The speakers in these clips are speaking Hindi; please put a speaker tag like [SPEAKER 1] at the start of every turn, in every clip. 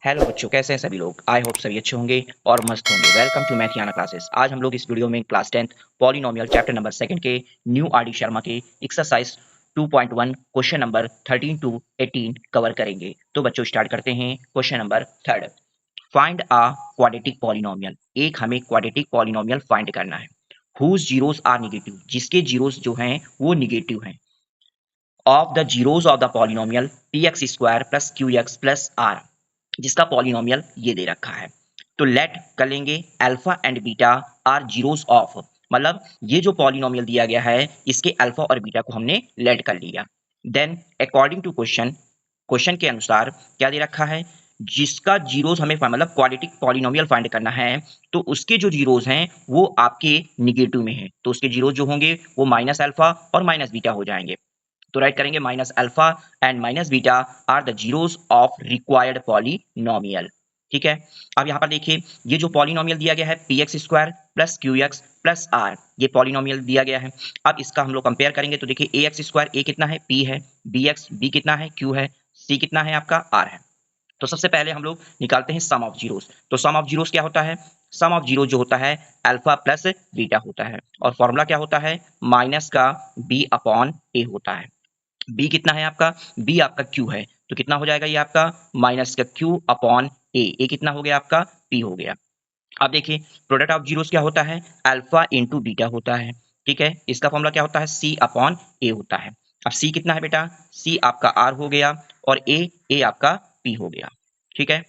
[SPEAKER 1] हेलो बच्चों, कैसे हैं सभी लोग। आई होप सभी अच्छे होंगे और मस्त होंगे। Welcome to Mathiana classes. आज हम लोग इस वीडियो में class 10th polynomial chapter number 2 के न्यू आर डी शर्मा के exercise 2.1 question number 13 to 18 cover करेंगे। तो बच्चों स्टार्ट करते हैं। Question number 3, find a quadratic polynomial. एक हमें क्वाड्रेटिक पॉलिनोमियल फाइंड करना है हुज जीरोस आर नेगेटिव, जिसके जीरोस जो हैं वो नेगेटिव हैं, of the zeros of the polynomial P X square plus Q X plus R, जिसका पॉलिनोमियल ये दे रखा है। तो लेट कर लेंगे alpha and beta are zeros of, मतलब ये जो पॉलिनोमियल दिया गया है इसके अल्फा और बीटा को हमने लेट कर लिया। Then according to question, question के अनुसार क्या दे रखा है, जिसका जीरोस हमें मतलब क्वाड्रेटिक पॉलिनोमियल फाइंड करना है, तो उसके जो जीरोस हैं वो आपके निगेटिव में हैं, तो उसके जीरोस जो होंगे वो माइनस अल्फा और माइनस बीटा हो जाएंगे। तो राइट करेंगे minus alpha and minus beta are the zeros of required polynomial. ठीक है। अब यहाँ पर देखिए ये जो पॉलिनोमियल दिया गया है P X square plus Q X plus R, ये पॉलिनोमियल दिया गया है। अब इसका हम लोग कंपेयर करेंगे तो देखिए ए एक्स स्क्वायर ए कितना है पी है, बी एक्स बी कितना है क्यू है, सी कितना है आपका आर है। तो सबसे पहले हम लोग निकालते हैं सम ऑफ जीरोस। तो सम ऑफ जीरोस क्या होता है, सम ऑफ जीरो जो होता है अल्फा प्लस बीटा होता है, और फॉर्मूला क्या होता है माइनस का बी अपॉन ए होता है। बी कितना है आपका, बी आपका क्यू है, तो कितना हो जाएगा ये आपका माइनस का क्यू अपॉन ए कितना हो गया आपका पी हो गया। अब देखिए प्रोडक्ट ऑफ जीरोस क्या होता है अल्फा इंटू बीटा होता है। ठीक है, इसका फॉर्मूला क्या होता है सी अपॉन ए होता है। अब सी कितना है बेटा, सी आपका आर हो गया और ए आपका पी हो गया। ठीक है,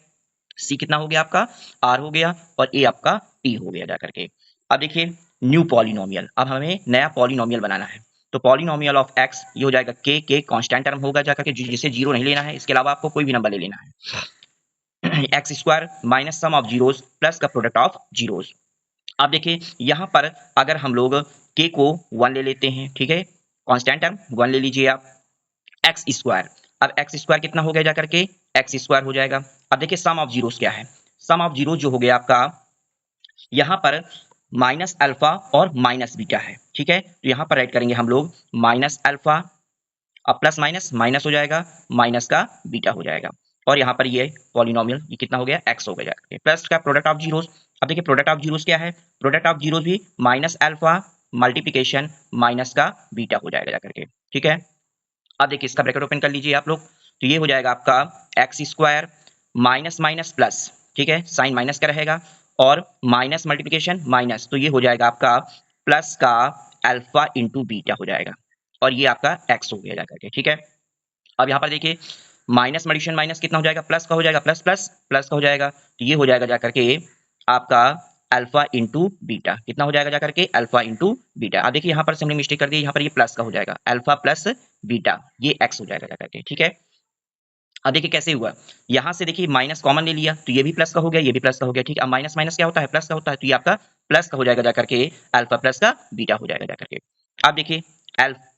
[SPEAKER 1] सी कितना हो गया आपका आर हो गया और ए आपका पी हो गया जाकर के। अब देखिए न्यू पॉलिनोमियल, अब हमें नया पॉलिनोमियल बनाना है। तो पॉलिनोमियल ऑफ एक्स ये हो जाएगा के कांस्टेंट टर्म होगा जाकर के, जिसे जीरो नहीं लेना है, इसके अलावा आपको कोई भी नंबर ले लेना है। X square minus sum of zeros plus का प्रोडक्ट ऑफ जीरोस। अब देखिए यहाँ पर अगर हम लोग के को 1 ले लेते हैं, ठीक है, कांस्टेंट टर्म 1 ले लीजिए आप, एक्स स्क्वायर। अब एक्स स्क्वायर कितना हो गया जाकर के एक्स स्क्वायर हो जाएगा। अब देखिए सम ऑफ जीरोस क्या है, सम ऑफ जीरो जो हो गया आपका यहाँ पर माइनस अल्फा और माइनस बीटा है। ठीक है, तो यहाँ पर राइट करेंगे हम लोग माइनस अल्फा, अब प्लस माइनस माइनस हो जाएगा, माइनस का बीटा हो जाएगा, और यहाँ पर ये पॉलिनोमियल ये कितना हो गया एक्स हो गया जाकर प्लस का प्रोडक्ट ऑफ जीरोस। अब देखिए प्रोडक्ट ऑफ जीरोस क्या है, प्रोडक्ट ऑफ जीरोस भी माइनस अल्फा मल्टीप्लिकेशन माइनस का बीटा हो जाएगा जाकर के। ठीक है, अब देखिए इसका ब्रैकेट ओपन कर लीजिए आप लोग, तो ये हो जाएगा आपका x square minus minus plus, ठीक है, साइन माइनस का रहेगा, और माइनस मल्टीप्लिकेशन माइनस, तो ये हो जाएगा आपका प्लस का अल्फा इंटू बीटा हो जाएगा, और ये आपका एक्स हो गया जाकर के। ठीक है, अब यहाँ पर देखिए माइनस मल्टीप्लिकेशन माइनस कितना हो जाएगा प्लस का हो जाएगा, प्लस प्लस प्लस का हो जाएगा, तो ये हो जाएगा जाकर के आपका अल्फा इंटू बीटा, कितना हो जाएगा जाकर के अल्फा इंटू बीटा। अब देखिए यहाँ पर से हमने मिस्टेक कर दी, यहाँ पर ये प्लस का हो जाएगा अल्फा प्लस बीटा, ये एक्स हो जाएगा जाकर के। ठीक है, अब देखिए कैसे हुआ, यहाँ से देखिए माइनस कॉमन ले लिया तो ये भी प्लस का हो गया, ये भी प्लस का हो गया। ठीक है, अब माइनस माइनस क्या होता है प्लस का होता है, तो ये आपका प्लस का हो जाएगा जाकर के अल्फा प्लस का बीटा हो जाएगा जाकर के। अब देखिए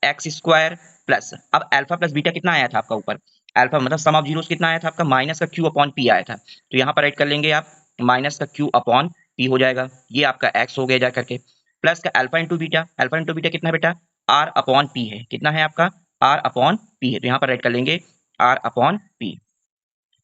[SPEAKER 1] एक्स स्क्वायर प्लस, अब अल्फा प्लस बीटा कितना आया था आपका ऊपर, अल्फा मतलब सम ऑफ जीरोस कितना आया था आपका माइनस का क्यू अपॉन पी आया था, तो यहाँ पर राइट कर लेंगे आप माइनस का क्यू अपॉन पी हो जाएगा, ये आपका एक्स हो गया जाकर के, प्लस का अल्फा इंटू बीटा कितना है बेटा आर अपॉन पी है, कितना है आपका आर अपॉन पी है, तो यहाँ पर राइट कर लेंगे आर अपॉन पी।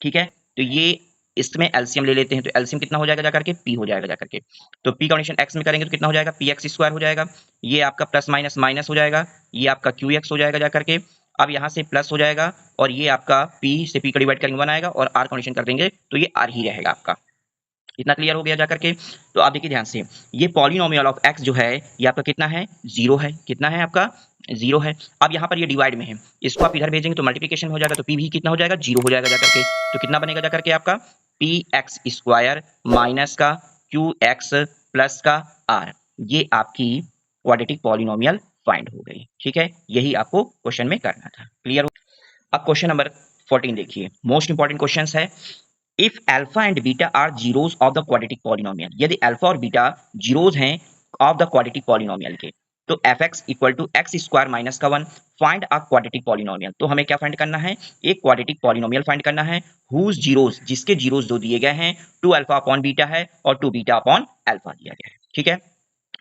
[SPEAKER 1] ठीक है, तो ये इसमें एलसीएम ले लेते हैं, तो एलसीएम कितना हो जाएगा जाकर के पी हो जाएगा जाकर के, तो पी कॉन्डिशन एक्स में करेंगे तो कितना हो जाएगा पी एक्स स्क्वायर हो जाएगा, ये आपका प्लस माइनस माइनस हो जाएगा, ये आपका क्यू एक्स हो जाएगा जाकर के। अब यहाँ से प्लस हो जाएगा और ये आपका पी से पी का डिवाइड करेंगे 1 आएगा, और आर कॉन्डिशन कर देंगे तो ये आर ही रहेगा आपका। इतना क्लियर हो गया जाकर के। तो आप देखिए ध्यान से, ये पॉलिनोमियल ऑफ एक्स जो है ये आपका कितना है जीरो है, कितना है आपका जीरो है। अब यहाँ पर ये डिवाइड में है, इसको आप इधर भेजेंगे तो मल्टीप्लिकेशन हो जाएगा, तो पी भी कितना हो जाएगा जीरो हो जाएगा जाकर के, तो कितना बनेगा जाकर के आपका पी एक्स स्क्वायर माइनस का क्यू एक्स प्लस का आर, ये आपकी क्वाड्रेटिक पॉलिनोमियल फाइंड हो गई। ठीक है, यही आपको क्वेश्चन में करना था। क्लियर हो। अब क्वेश्चन नंबर 14 देखिए, मोस्ट इंपॉर्टेंट क्वेश्चन है। If alpha and beta are zeros of the quadratic polynomial, यदि अल्फा और बीटा जीरोस हैं ऑफ द क्वाड्रेटिक पॉलिनोमियल के, तो F X equal to x square minus का 1, फाइंड अ क्वाड्रेटिक पॉलिनोमियल। तो हमें क्या फाइंड करना है, एक क्वाड्रेटिक पॉलिनोमियल फाइंड करना है हुज जीरोस, जिसके जीरोस जो दिए गए हैं 2 अल्फा अपॉन बीटा है और 2 बीटा अपॉन अल्फा दिया गया है। ठीक है,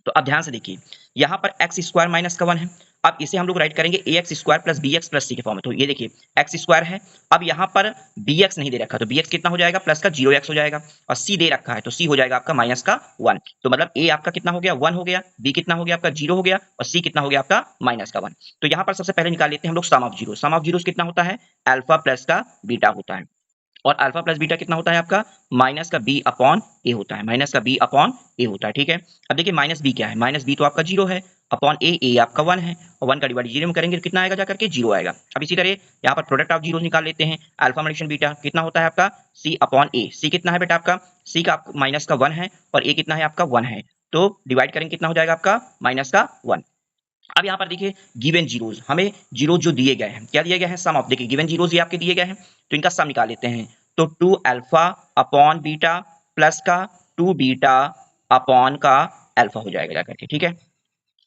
[SPEAKER 1] तो अब ध्यान से देखिए यहाँ पर एक्स स्क्वायर माइनस का 1 है, अब इसे हम लोग राइट करेंगे ax square plus bx plus c के फॉर्म में। तो ये देखिए x स्क्वायर है, अब यहाँ पर bx नहीं दे रखा, तो bx कितना हो जाएगा, प्लस का 0x हो जाएगा, और c दे रखा है तो c हो जाएगा आपका माइनस का 1। तो मतलब a आपका कितना हो गया, 1 हो गया, b कितना हो गया आपका 0 हो गया, और c कितना हो गया आपका माइनस का 1। तो यहाँ पर सबसे पहले निकाल लेते हैं हम लोग sum of zero. Sum of zeros कितना होता है, अल्फा प्लस का बीटा होता है, और अल्फा प्लस बीटा कितना होता है आपका, माइनस का बी अपॉन ए होता है, माइनस का बी अपॉन ए होता है। ठीक है, अब देखिए माइनस बी क्या है, माइनस बी तो आपका 0 है, अपॉन ए आपका 1 है, और 1 का डिवाइड 0 में करेंगे तो कितना आएगा, जाकर के 0 आएगा। अब इसी तरह यहाँ पर प्रोडक्ट ऑफ जीरो निकाल लेते हैं, अल्फा मल्टीप्लिकेशन बीटा कितना होता है आपका, सी अपॉन ए। सी कितना है बेटा आपका, सी का माइनस का 1 है, और ए कितना है आपका 1 है, तो डिवाइड करेंगे कितना हो जाएगा आपका, माइनस का 1। अब यहाँ पर देखिए गिवन जीरोज, हमें जीरो जो दिए गए हैं, क्या दिए गए हैं, सम ऑफ, देखिए गिवन जीरोज ये आपके दिए गए हैं, तो इनका सम निकाल लेते हैं। तो 2 अल्फा अपॉन बीटा प्लस का 2 बीटा अपॉन का अल्फा हो जाएगा जाकर के। ठीक है,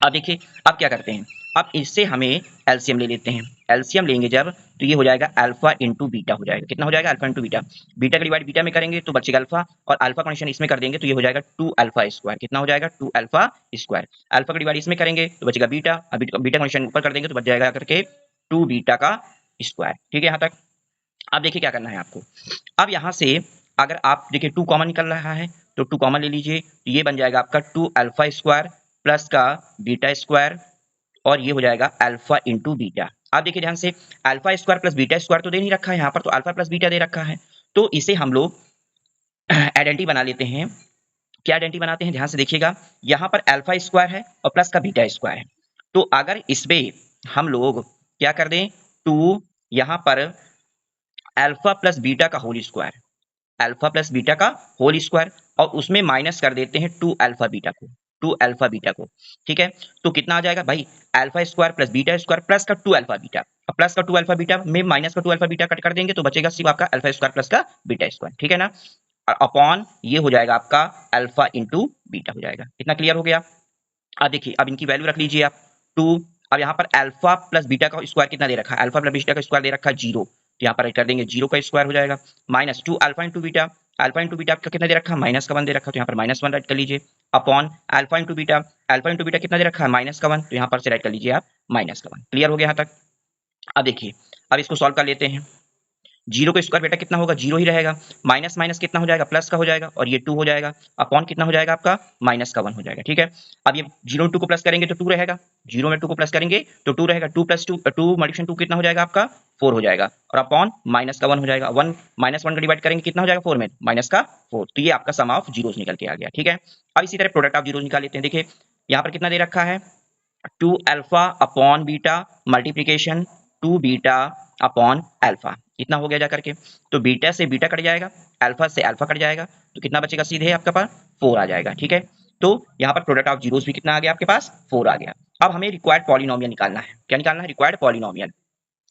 [SPEAKER 1] अब देखिए अब क्या करते हैं, अब इससे हमें एलसीएम ले लेते हैं। एलसीएम लेंगे जब, तो ये हो जाएगा अल्फा इंटू बीटा हो जाएगा, कितना हो जाएगा, अल्फा इंटू बीटा। बीटा का डिवाइड बीटा में करेंगे तो बचेगा अल्फा, और अल्फा कंडीशन इसमें कर देंगे तो ये हो जाएगा 2 अल्फा स्क्वायर, कितना हो जाएगा, 2 अल्फा स्क्वायर। अल्फा का डिवाइड इसमें करेंगे तो बचेगा बीटा, अब बीटा कंडीशन ऊपर कर देंगे तो बच जाएगा करके 2 बीटा का स्क्वायर। ठीक है यहाँ तक। अब देखिए क्या करना है आपको, अब यहाँ से अगर आप देखिए 2 कॉमन निकल रहा है, तो 2 कॉमन ले लीजिए, तो ये बन जाएगा आपका 2 अल्फा स्क्वायर प्लस का बीटा स्क्वायर, और ये हो जाएगा अल्फा इंटू बीटा। आप देखिए ध्यान से, alpha square plus beta square तो दे नहीं रखा है यहाँ पर, तो अल्फा प्लस बीटा दे रखा है, तो इसे हम लोग आइडेंटिटी बना लेते हैं। क्या आइडेंटिटी बनाते हैं, ध्यान से देखिएगा, यहाँ पर अल्फा स्क्वायर है और प्लस का बीटा स्क्वायर है, तो अगर इसमें हम लोग क्या कर दें, 2 यहाँ पर अल्फा प्लस बीटा का whole square, alpha plus beta का होल स्क्वायर, और उसमें माइनस कर देते हैं 2 अल्फा बीटा को, 2 अल्फा बीटा को। ठीक है, तो कितना आ जाएगा भाई, alpha square plus beta square plus का 2 अल्फा बीटा, और प्लस का 2 अल्फा बीटा में माइनस का 2 अल्फा बीटा कट कर देंगे तो बचेगा सिर्फ आपका अल्फा स्क्वायर प्लस का बीटा स्क्वायर। ठीक है ना, और अपॉन ये हो जाएगा आपका अल्फा इंटू बीटा हो जाएगा। इतना क्लियर हो गया। अब देखिए अब इनकी वैल्यू रख लीजिए आप 2। अब यहाँ पर अल्फा प्लस बीटा का स्क्वायर कितना दे रखा है, अल्फा प्लस बीटा का स्क्वायर दे रखा है 0, तो यहाँ पर कर देंगे 0 का स्क्वायर हो जाएगा, minus 2 alpha into beta, alpha into beta आपका कितना दे रखा है, माइनस का 1 दे रखा है, तो यहाँ पर माइनस 1 राइट कर लीजिए, upon alpha into beta, alpha into beta कितना दे रखा है, माइनस का 1, तो यहाँ पर से राइट कर लीजिए आप माइनस का 1। क्लियर हो गया यहाँ तक। अब देखिए अब इसको सॉल्व कर लेते हैं। 0 का स्क्वायर बेटा कितना होगा, 0 ही रहेगा, माइनस माइनस कितना हो जाएगा, प्लस का हो जाएगा, और ये 2 हो जाएगा, अपॉन कितना हो जाएगा आपका, माइनस का 1 हो जाएगा। ठीक है, अब ये 0 2 को प्लस करेंगे तो 2 रहेगा, 0 में 2 को प्लस करेंगे तो 2 रहेगा, 2 प्लस 2 2 मल्टीप्लिकेशन 2 कितना हो जाएगा आपका, 4 हो जाएगा, और अपॉन माइनस का 1 हो जाएगा, 1 माइनस 1 का डिवाइड करेंगे कितना हो जाएगा 4 में, माइनस का 4। तो ये आपका सम ऑफ जीरोस निकल के आ गया। ठीक है, अब इसी तरह प्रोडक्ट ऑफ जीरोस निकाल लेते हैं। देखिए यहाँ पर कितना दे रखा है, 2 alpha upon beta multiplication 2 beta upon alpha, कितना हो गया जा करके, तो बीटा से बीटा कट जाएगा, अल्फा से अल्फा कट जाएगा, तो कितना बचेगा, सीधे आपके पास 4 आ जाएगा। ठीक है, तो यहाँ पर प्रोडक्ट ऑफ जीरोस भी कितना आ गया आपके पास, 4 आ गया। अब हमें रिक्वायर्ड पॉलिनोमियल निकालना है, क्या निकालना है, रिक्वायर्ड पॉलिनोमियल।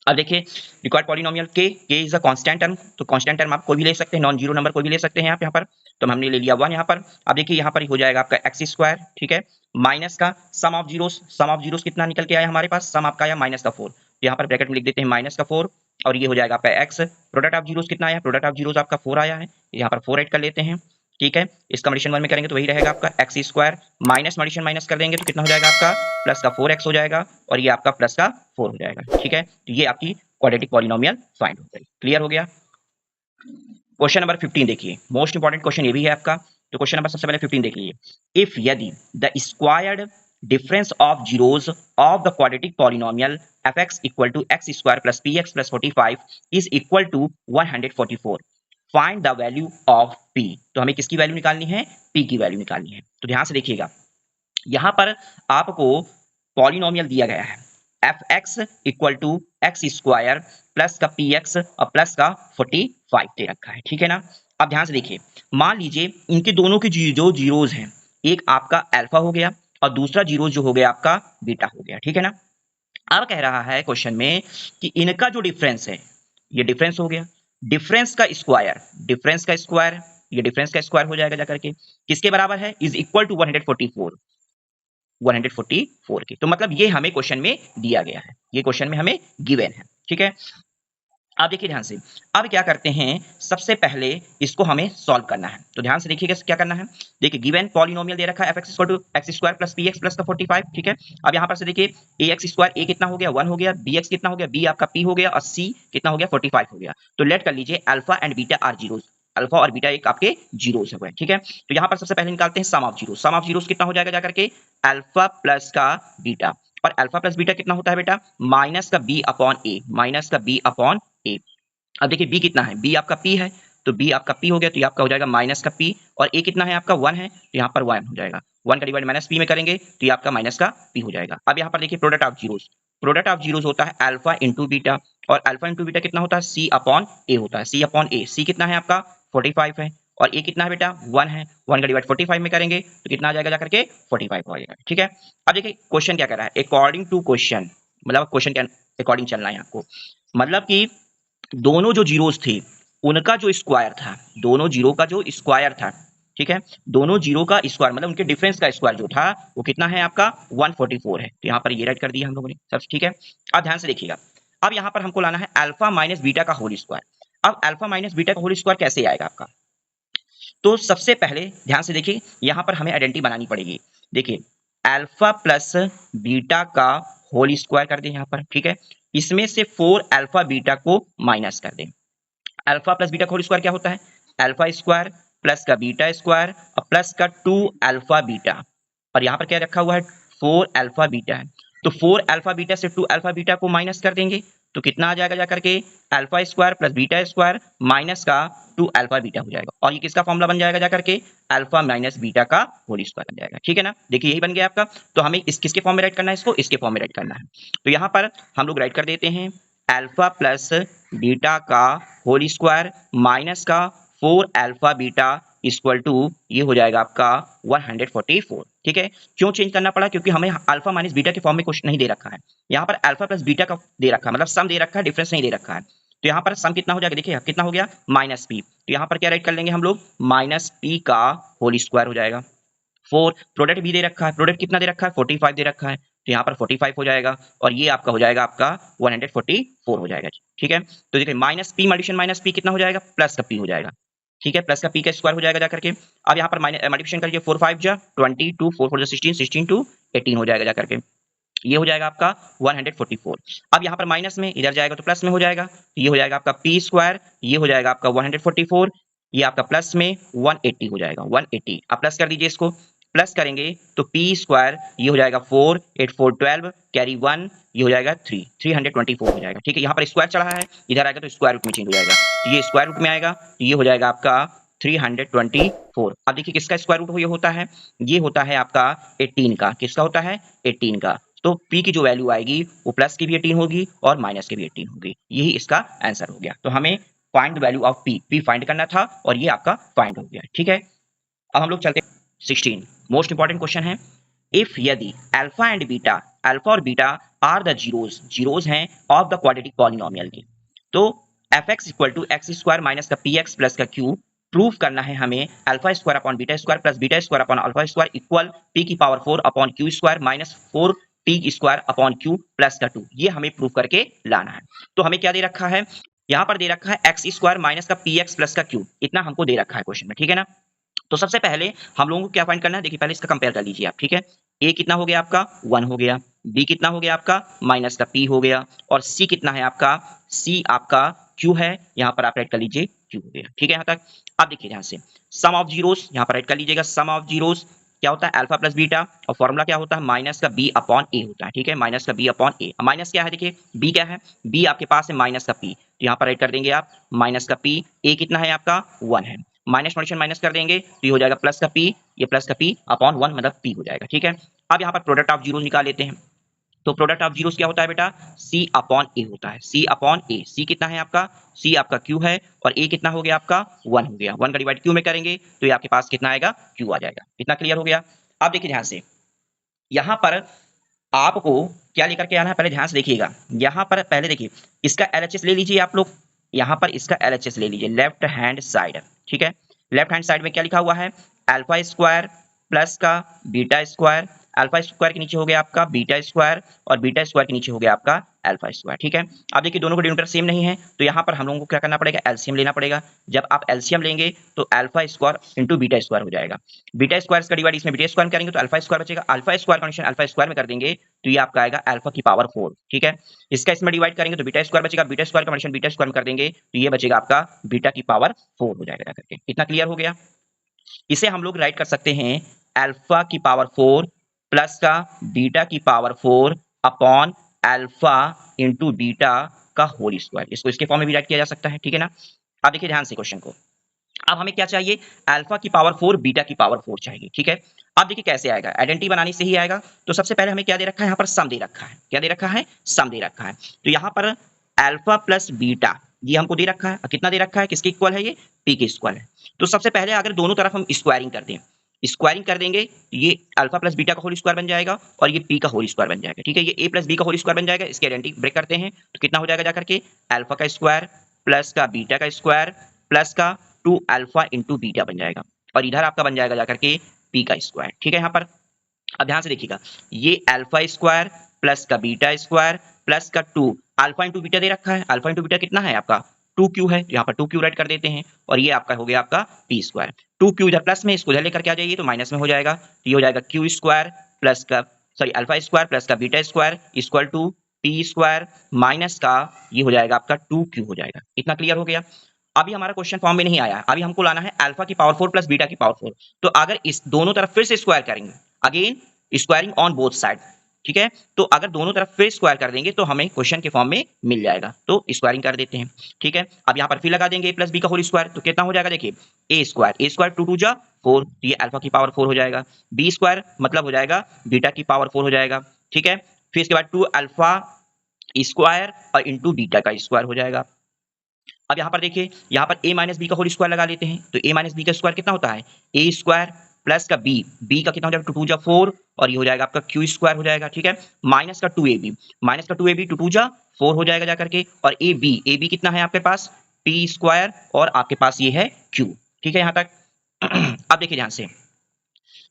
[SPEAKER 1] अब देखिए रिक्वायर्ड पॉलिनोमियल के इज अ कांस्टेंट टर्म, तो कांस्टेंट टर्म आप कोई भी ले सकते हैं, नॉन जीरो नंबर कोई भी ले सकते हैं आप यहाँ पर, तो हमने ले लिया 1 यहाँ पर। अब देखिए यहाँ पर हो जाएगा आपका एक्स स्क्वायर, ठीक है, माइनस का sum of zeros, sum of zeros कितना निकल के आया हमारे पास, सम आपका आया माइनस का 4, तो यहाँ पर ब्रैकेट में लिख देते हैं माइनस का 4, और ये हो जाएगा आपका एक्स। प्रोडक्ट ऑफ जीरोस कितना आया, प्रोडक्ट ऑफ जीरोस आपका 4 आया है, यहाँ पर 4 ऐड कर लेते हैं। ठीक है, इसका मल्टीप्लिकेशन 1 में करेंगे तो वही रहेगा आपका x square, minus multiplication minus कर देंगे तो कितना हो जाएगा आपका, प्लस का 4x हो जाएगा, और ये आपका प्लस का 4 हो जाएगा। ठीक है, तो ये आपकी क्वाड्रेटिक पॉलिनोमियल फाइंड हो गई। क्लियर हो गया। क्वेश्चन नंबर 15 देखिए, मोस्ट इंपॉर्टेंट क्वेश्चन ये भी है आपका, तो क्वेश्चन नंबर सबसे पहले 15 देख लीजिए। इफ यदि the squared difference of zeros of the quadratic polynomial fx equal to x square plus px plus 45 is equal to 144, find the value of p। तो हमें किसकी वैल्यू निकालनी है, p की वैल्यू निकालनी है। तो ध्यान से देखिएगा, यहां पर आपको पॉलिनोमियल दिया गया है fx equal to x square plus का px और प्लस का 45 दे रखा है। ठीक है ना, अब ध्यान से देखिए, मान लीजिए इनके दोनों के जो जीरोज हैं, एक आपका अल्फा हो गया और दूसरा जीरो जो हो गया आपका बीटा हो गया। ठीक है ना, अब कह रहा है क्वेश्चन में कि इनका जो डिफरेंस है, ये डिफरेंस हो गया, डिफरेंस का स्क्वायर, डिफरेंस का स्क्वायर, ये डिफरेंस का स्क्वायर हो जाएगा जाकर के किसके बराबर है, इज इक्वल टू 144, 144 की। तो मतलब ये हमें क्वेश्चन में दिया गया है, ये क्वेश्चन में हमें गिवन है। ठीक है, आप देखिए ध्यान से, अब क्या करते हैं, सबसे पहले इसको हमें सॉल्व करना है। तो ध्यान से देखिएगा क्या करना है। देखिए गिवन पॉलिनोमियल दे रखा है fx equal to x square plus P X plus का 45, ठीक है। अब यहाँ पर से देखिए ए एक्स स्क्वायर ए कितना हो गया 1 हो गया, बी एक्स कितना हो गया बी आपका पी हो गया, और सी कितना हो गया 45 हो गया। तो लेट कर लीजिए alpha and beta are zeros, alpha और बीटा एक आपके जीरोस हो गए, ठीक है। तो यहाँ पर सबसे पहले निकालते हैं sum of zeros. Sum of zeros कितना हो जाएगा जाकर के अल्फा प्लस का बीटा, और अल्फा प्लस बीटा कितना होता है बेटा माइनस का बी अपॉन ए, माइनस का बी अपॉन ए। अब देखिए b कितना है, b आपका p है, तो b आपका p हो गया, तो ये आपका हो जाएगा माइनस का p, और a कितना है आपका 1 है, तो यहाँ पर 1 हो जाएगा। 1 का डिवाइड माइनस p में करेंगे तो ये आपका माइनस का p हो जाएगा। अब यहाँ पर देखिए product of zeros, product of zeros होता है अल्फा इंटू बीटा, और अल्फा इंटू बीटा कितना होता है c अपॉन a होता है, c अपॉन a। c कितना है आपका 45 है, और a कितना है बेटा 1 है, 1 का डिवाइड 45 में करेंगे तो कितना आ जाएगा जाकर के 45 हो जाएगा, ठीक है। अब देखिए क्वेश्चन क्या कर रहा है, अकॉर्डिंग टू क्वेश्चन, मतलब क्वेश्चन के अकॉर्डिंग चलना है आपको, मतलब कि दोनों जो जीरोस थे उनका जो स्क्वायर था, दोनों जीरो का जो स्क्वायर था, ठीक है, दोनों जीरो का स्क्वायर मतलब उनके डिफरेंस का स्क्वायर जो था वो कितना है आपका 144 है। तो यहाँ पर ये राइट कर दिया हम लोगों ने सब, ठीक है। अब ध्यान से देखिएगा, अब यहाँ पर हमको लाना है अल्फा माइनस बीटा का होल स्क्वायर। अब अल्फा माइनस बीटा का होल स्क्वायर कैसे आएगा आपका, तो सबसे पहले ध्यान से देखिए यहाँ पर हमें आइडेंटिटी बनानी पड़ेगी। देखिए अल्फा प्लस बीटा का होल स्क्वायर कर दें यहाँ पर, ठीक है। इसमें से 4 अल्फा बीटा को माइनस कर दें। अल्फा प्लस बीटा का होल स्क्वायर क्या होता है, अल्फा स्क्वायर प्लस का बीटा स्क्वायर और प्लस का 2 अल्फा बीटा, और यहाँ पर क्या रखा हुआ है 4 अल्फा बीटा है। तो 4 अल्फा बीटा से 2 अल्फा बीटा को माइनस कर देंगे तो कितना आ जाएगा जाकर के alpha square plus beta square minus का 2 अल्फा बीटा हो जाएगा, और ये किसका फॉर्मूला बन जाएगा जाकर के अल्फा माइनस बीटा का होल स्क्वायर बन जाएगा, ठीक है ना। देखिए यही बन गया आपका। तो हमें इस किसके फॉर्म में राइट करना है, इसको इसके फॉर्म में राइट करना है। तो यहाँ पर हम लोग राइट कर देते हैं अल्फा प्लस बीटा का होल स्क्वायर माइनस का 4 अल्फा बीटा इक्वल टू ये हो जाएगा आपका 144, ठीक है। क्यों चेंज करना पड़ा, क्योंकि हमें अल्फा माइनस बीटा के फॉर्म में कुछ नहीं दे रखा है, यहाँ पर अल्फा प्लस बीटा का दे रखा है, मतलब सम दे रखा है, डिफरेंस नहीं दे रखा है। तो यहाँ पर सम कितना हो जाएगा, देखिए कितना हो गया माइनस पी, तो यहाँ पर क्या राइट कर लेंगे हम लोग माइनस पी का होल स्क्वायर हो जाएगा। 4 प्रोडक्ट भी दे रखा है, प्रोडक्ट कितना दे रखा है 45 दे रखा है, तो यहाँ पर 45 हो जाएगा, और ये आपका हो जाएगा आपका 144 हो जाएगा, ठीक है। तो देखिए minus P multiplication minus P कितना हो जाएगा प्लस का पी हो जाएगा, ठीक है, प्लस का पी का स्क्वायर हो जाएगा जाकर के। अब यहाँ पर मल्टीप्लिकेशन करिए 4 5 जा 20 2 4 4 16 16 टू 18 हो जाएगा जाकर के, ये हो जाएगा आपका 144। अब यहाँ पर माइनस में इधर जाएगा तो प्लस में हो जाएगा, ये हो जाएगा आपका पी स्क्वायर, ये हो जाएगा आपका 144, ये आपका प्लस में 180 हो जाएगा 180। अब प्लस कर दीजिए, इसको प्लस करेंगे तो पी स्क्वायर ये हो जाएगा 4 8 4 12 कैरी 1, ये हो जाएगा 3 324 हो जाएगा, ठीक है। यहाँ पर स्क्वायर चढ़ा है, इधर आएगा तो स्क्वायर रूट में चेंज हो जाएगा, तो ये स्क्वायर रूट में आएगा तो ये हो जाएगा आपका 324। अब देखिए किसका स्क्वायर रूट ये होता है, ये होता है आपका 18 का, किसका होता है 18 का। तो p की जो वैल्यू आएगी वो प्लस की भी 18 होगी और माइनस की भी 18 होगी, यही इसका आंसर हो गया। तो हमें find the value of p find करना था और ये आपका फाइंड हो गया, ठीक है। अब हम लोग चलते हैं 16, मोस्ट इंपॉर्टेंट क्वेश्चन है। इफ यदि अल्फा एंड बीटा, अल्फा और beta are the zeros, zeros हैं ऑफ द क्वाड्रेटिक पॉलिनोमियल की, तो fx equal to x square minus का px प्लस का q प्रूफ करना है हमें alpha square upon beta square plus beta square upon alpha square equal p की power 4 upon q square minus 4 p square upon q plus का 2, ये हमें प्रूफ करके लाना है। तो हमें क्या दे रखा है, यहाँ पर दे रखा है एक्स स्क्वायर माइनस का px प्लस का q, इतना हमको दे रखा है क्वेश्चन में, ठीक है ना। तो सबसे पहले हम लोगों को क्या फाइंड करना है, देखिए पहले इसका कंपेयर कर लीजिए आप, ठीक है। a कितना हो गया आपका 1 हो गया, b कितना हो गया आपका माइनस का p हो गया, और c कितना है आपका, c आपका q है, यहाँ पर आप राइट कर लीजिए q हो गया, ठीक है यहाँ तक। अब देखिए ध्यान से सम ऑफ जीरोस, यहाँ पर राइट कर लीजिएगा सम ऑफ जीरोस क्या होता है अल्फा प्लस बीटा, और फॉर्मूला क्या होता है माइनस का b अपॉन a होता है, ठीक है, माइनस का b अपॉन a। माइनस क्या है, देखिए b क्या है, b आपके पास है माइनस का p, तो यहाँ पर राइट कर देंगे आप माइनस का p, a कितना है आपका 1 है, माइनस मल्टीप्लिकेशन माइनस कर देंगे तो ये हो जाएगा प्लस का p, ये प्लस का p अपॉन 1 मतलब p हो जाएगा, ठीक है। अब यहाँ पर प्रोडक्ट ऑफ जीरोस निकाल लेते हैं। तो प्रोडक्ट ऑफ जीरोस क्या होता है बेटा c अपॉन a होता है, c अपॉन a, c कितना है आपका, c आपका q है, और a कितना हो गया आपका 1 हो गया, 1 का डिवाइड q में करेंगे तो ये आपके पास कितना आएगा q आ जाएगा। इतना क्लियर हो गया। अब देखिए ध्यान से यहाँ पर आपको क्या लेकर के आना है, पहले ध्यान से देखिएगा। यहाँ पर पहले देखिए इसका LHS ले लीजिए आप लोग, यहाँ पर इसका LHS ले लीजिए लेफ्ट हैंड साइड, ठीक है। लेफ्ट हैंड साइड में क्या लिखा हुआ है अल्फा स्क्वायर प्लस का बीटा स्क्वायर, अल्फा स्क्वायर के नीचे हो गया आपका बीटा स्क्वायर, और बीटा स्क्वायर के नीचे हो गया आपका अल्फा स्क्वायर। ठीक है, अब देखिए दोनों का डिनोमिनेटर सेम नहीं है, तो यहाँ पर हम लोगों को क्या करना पड़ेगा, एलसीएम लेना पड़ेगा। जब आप एलसीएम लेंगे तो alpha square into beta square हो जाएगा। बीटा स्क्वायर का डिवाइड इसमें बीटा स्क्वायर करेंगे तो अल्फा स्क्वायर बचेगा। अल्फा स्क्वायर का अल्फा स्क्वायर में कर देंगे तो ये आपका आएगा अल्फा की पावर 4। ठीक है, इसका इसमें डिवाइड करेंगे तो बीटा स्क्वायर बचेगा। बीटा स्क्वायर का बीटा स्क्वायर में कर देंगे तो ये बचेगा आपका बीटा की पावर 4 हो जाएगा करके। इतना क्लियर हो गया। इसे हम लोग राइट कर सकते हैं अल्फा की पावर 4 प्लस का बीटा की power 4 upon alpha into beta का होल स्क्वायर। इसको इसके फॉर्म में भी राइट किया जा सकता है। ठीक है ना, अब देखिए ध्यान से क्वेश्चन को। अब हमें क्या चाहिए, अल्फा की पावर 4 बीटा की पावर 4 चाहिए। ठीक है, अब देखिए कैसे आएगा, आइडेंटिटी बनाने से ही आएगा। तो सबसे पहले हमें क्या दे रखा है, यहाँ पर सम दे रखा है। क्या दे रखा है, सम दे रखा है। तो यहाँ पर अल्फा प्लस बीटा ये हमको दे रखा है। कितना दे रखा है, किसके इक्वल है, ये पी के इक्वल है। तो सबसे पहले अगर दोनों तरफ हम स्क्वायरिंग कर दें, स्क्वायरिंग कर देंगे तो ये अल्फा प्लस बीटा का होल स्क्वायर बन जाएगा और ये पी का होल स्क्वायर बन जाएगा। ठीक है, ये ए प्लस बी का होल स्क्वायर बन जाएगा। इसकी आइडेंटिटी ब्रेक करते हैं तो कितना हो जाएगा जाकर के, अल्फा का स्क्वायर प्लस का बीटा का स्क्वायर प्लस का 2 अल्फा इंटू बीटा बन जाएगा और इधर आपका बन जाएगा जाकर के पी का स्क्वायर। ठीक है, यहाँ पर अब ध्यान से देखिएगा, ये अल्फा स्क्वायर प्लस का बीटा स्क्वायर प्लस का 2 अल्फा इंटू बीटा दे रखा है। अल्फा इंटू बीटा कितना है आपका 2q है, यहाँ पर 2q राइट कर देते हैं और ये आपका हो गया आपका पी स्क्वायर। 2q इधर प्लस में, इसको इधर लेकर के आ जाइए तो माइनस में हो जाएगा। तो ये हो जाएगा q स्क्वायर प्लस का अल्फा स्क्वायर प्लस का beta square equal to P square minus का ये हो जाएगा आपका 2q हो जाएगा। इतना क्लियर हो गया। अभी हमारा क्वेश्चन फॉर्म में नहीं आया, अभी हमको लाना है अल्फा की पावर 4 प्लस बीटा की पावर 4। तो अगर इस दोनों तरफ फिर से स्क्वायर करेंगे, again squaring on both side. ठीक है, तो अगर दोनों तरफ फिर स्क्वायर कर देंगे तो हमें क्वेश्चन के फॉर्म में मिल जाएगा। तो स्क्वायरिंग कर देते हैं। ठीक है, अब यहाँ पर फिर लगा देंगे a प्लस बी का होल स्क्वायर तो कितना हो जाएगा, देखिए ए स्क्वायर 2 2 जा 4, ये अल्फा की पावर 4 हो जाएगा। बी स्क्वायर मतलब हो जाएगा बीटा की पावर 4 हो जाएगा। ठीक है, फिर इसके बाद 2 अल्फा स्क्वायर और इंटू बीटा का स्क्वायर हो जाएगा। अब यहाँ पर देखिए, यहाँ पर a माइनस बी का होल स्क्वायर लगा लेते हैं तो a माइनस बी का स्क्वायर कितना होता है, ए स्क्वायर प्लस का बी का कितना हो जाएगा 2 2 जा 4 और ये हो जाएगा आपका क्यू स्क्वायर हो जाएगा। ठीक है, माइनस का 2ab 2 2 जा 4 हो जाएगा जाकर के और ए बी कितना है आपके पास पी स्क्वायर और आपके पास ये है क्यू। ठीक है, यहाँ तक। अब देखिए ध्यान से,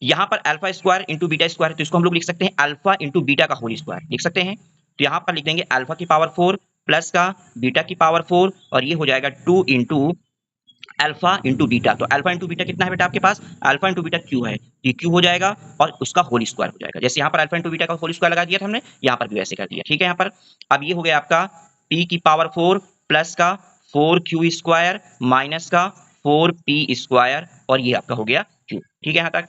[SPEAKER 1] यहाँ पर alpha square into beta square तो इसको हम लोग लिख सकते हैं अल्फा इंटू बीटा का होल स्क्वायर लिख सकते हैं। तो यहाँ पर लिख देंगे अल्फा की पावर 4 प्लस का बीटा की पावर 4 और ये हो जाएगा 2 इंटू अल्फा इंटू बीटा। तो अल्फा इंटू बीटा कितना है बेटा आपके पास, अल्फा इंटू बीटा क्यू है, ये क्यू हो जाएगा और उसका होल स्क्वायर हो जाएगा। जैसे यहाँ पर अल्फा इंटू बीटा का होल स्क्वायर लगा दिया था हमने, यहाँ पर भी वैसे कर दिया। ठीक है, यहाँ पर अब ये हो गया आपका पी की पावर 4 प्लस का 4q स्क्वायर माइनस का 4p स्क्वायर और ये आपका हो गया क्यू। ठीक है, यहाँ तक।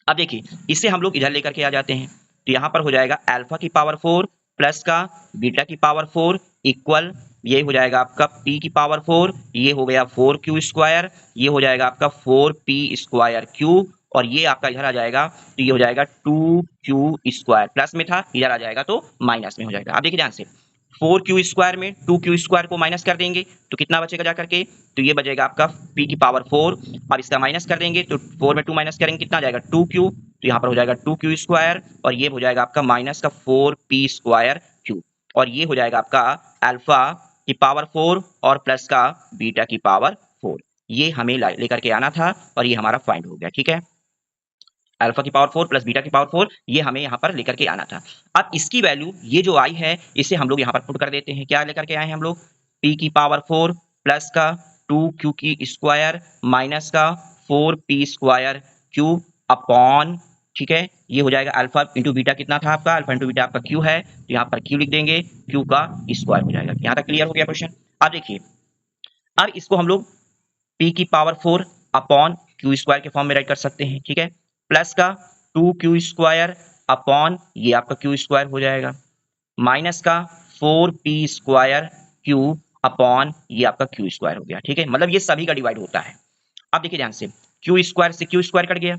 [SPEAKER 1] अब देखिए इसे हम लोग इधर लेकर के आ जाते हैं तो यहाँ पर हो जाएगा अल्फा की पावर 4 प्लस का बीटा की पावर 4 इक्वल ये हो जाएगा आपका p की पावर 4, ये हो गया 4q स्क्वायर, ये हो जाएगा आपका 4p स्क्वायर q और ये आपका इधर आ जाएगा तो ये हो जाएगा 2q स्क्वायर, प्लस में था इधर आ जाएगा तो माइनस में हो जाएगा। अब देखिए ध्यान से, 4q स्क्वायर में 2q स्क्वायर को माइनस कर देंगे तो कितना बचेगा जाकर के, तो ये बचेगा आपका p की पावर 4। अब इसका माइनस कर देंगे तो 4 में 2 माइनस करेंगे कितना आ जाएगा 2q, तो यहाँ पर हो जाएगा 2q स्क्वायर और ये हो जाएगा आपका माइनस का 4p स्क्वायर q और ये हो जाएगा आपका अल्फा की पावर 4 और प्लस का बीटा की पावर 4। ये हमें लेकर के आना था और ये हमारा फाइंड हो गया। ठीक है, अल्फा की पावर 4 प्लस बीटा की पावर 4 ये हमें यहाँ पर लेकर के आना था। अब इसकी वैल्यू ये जो आई है इसे हम लोग यहाँ पर पुट कर देते हैं। क्या लेकर के आए हैं हम लोग, p की पावर 4 प्लस का 2q की स्क्वायर माइनस का 4p स्क्वायर q अपॉन, ठीक है, ये हो जाएगा अल्फा इंटू बीटा कितना था आपका, अल्फा इंटू बीटा आपका q है तो यहाँ पर q लिख देंगे, q का स्क्वायर हो जाएगा। यहाँ तक क्लियर हो गया क्वेश्चन। अब देखिए, अब इसको हम लोग p की पावर 4 अपॉन q स्क्वायर के फॉर्म में राइट कर सकते हैं। ठीक है, प्लस का 2q स्क्वायर अपॉन ये आपका q स्क्वायर हो जाएगा माइनस का 4p स्क्वायर q अपॉन ये आपका q स्क्वायर हो गया। ठीक है, मतलब ये सभी का डिवाइड होता है। अब देखिए ध्यान से, q स्क्वायर से q स्क्वायर कट गया,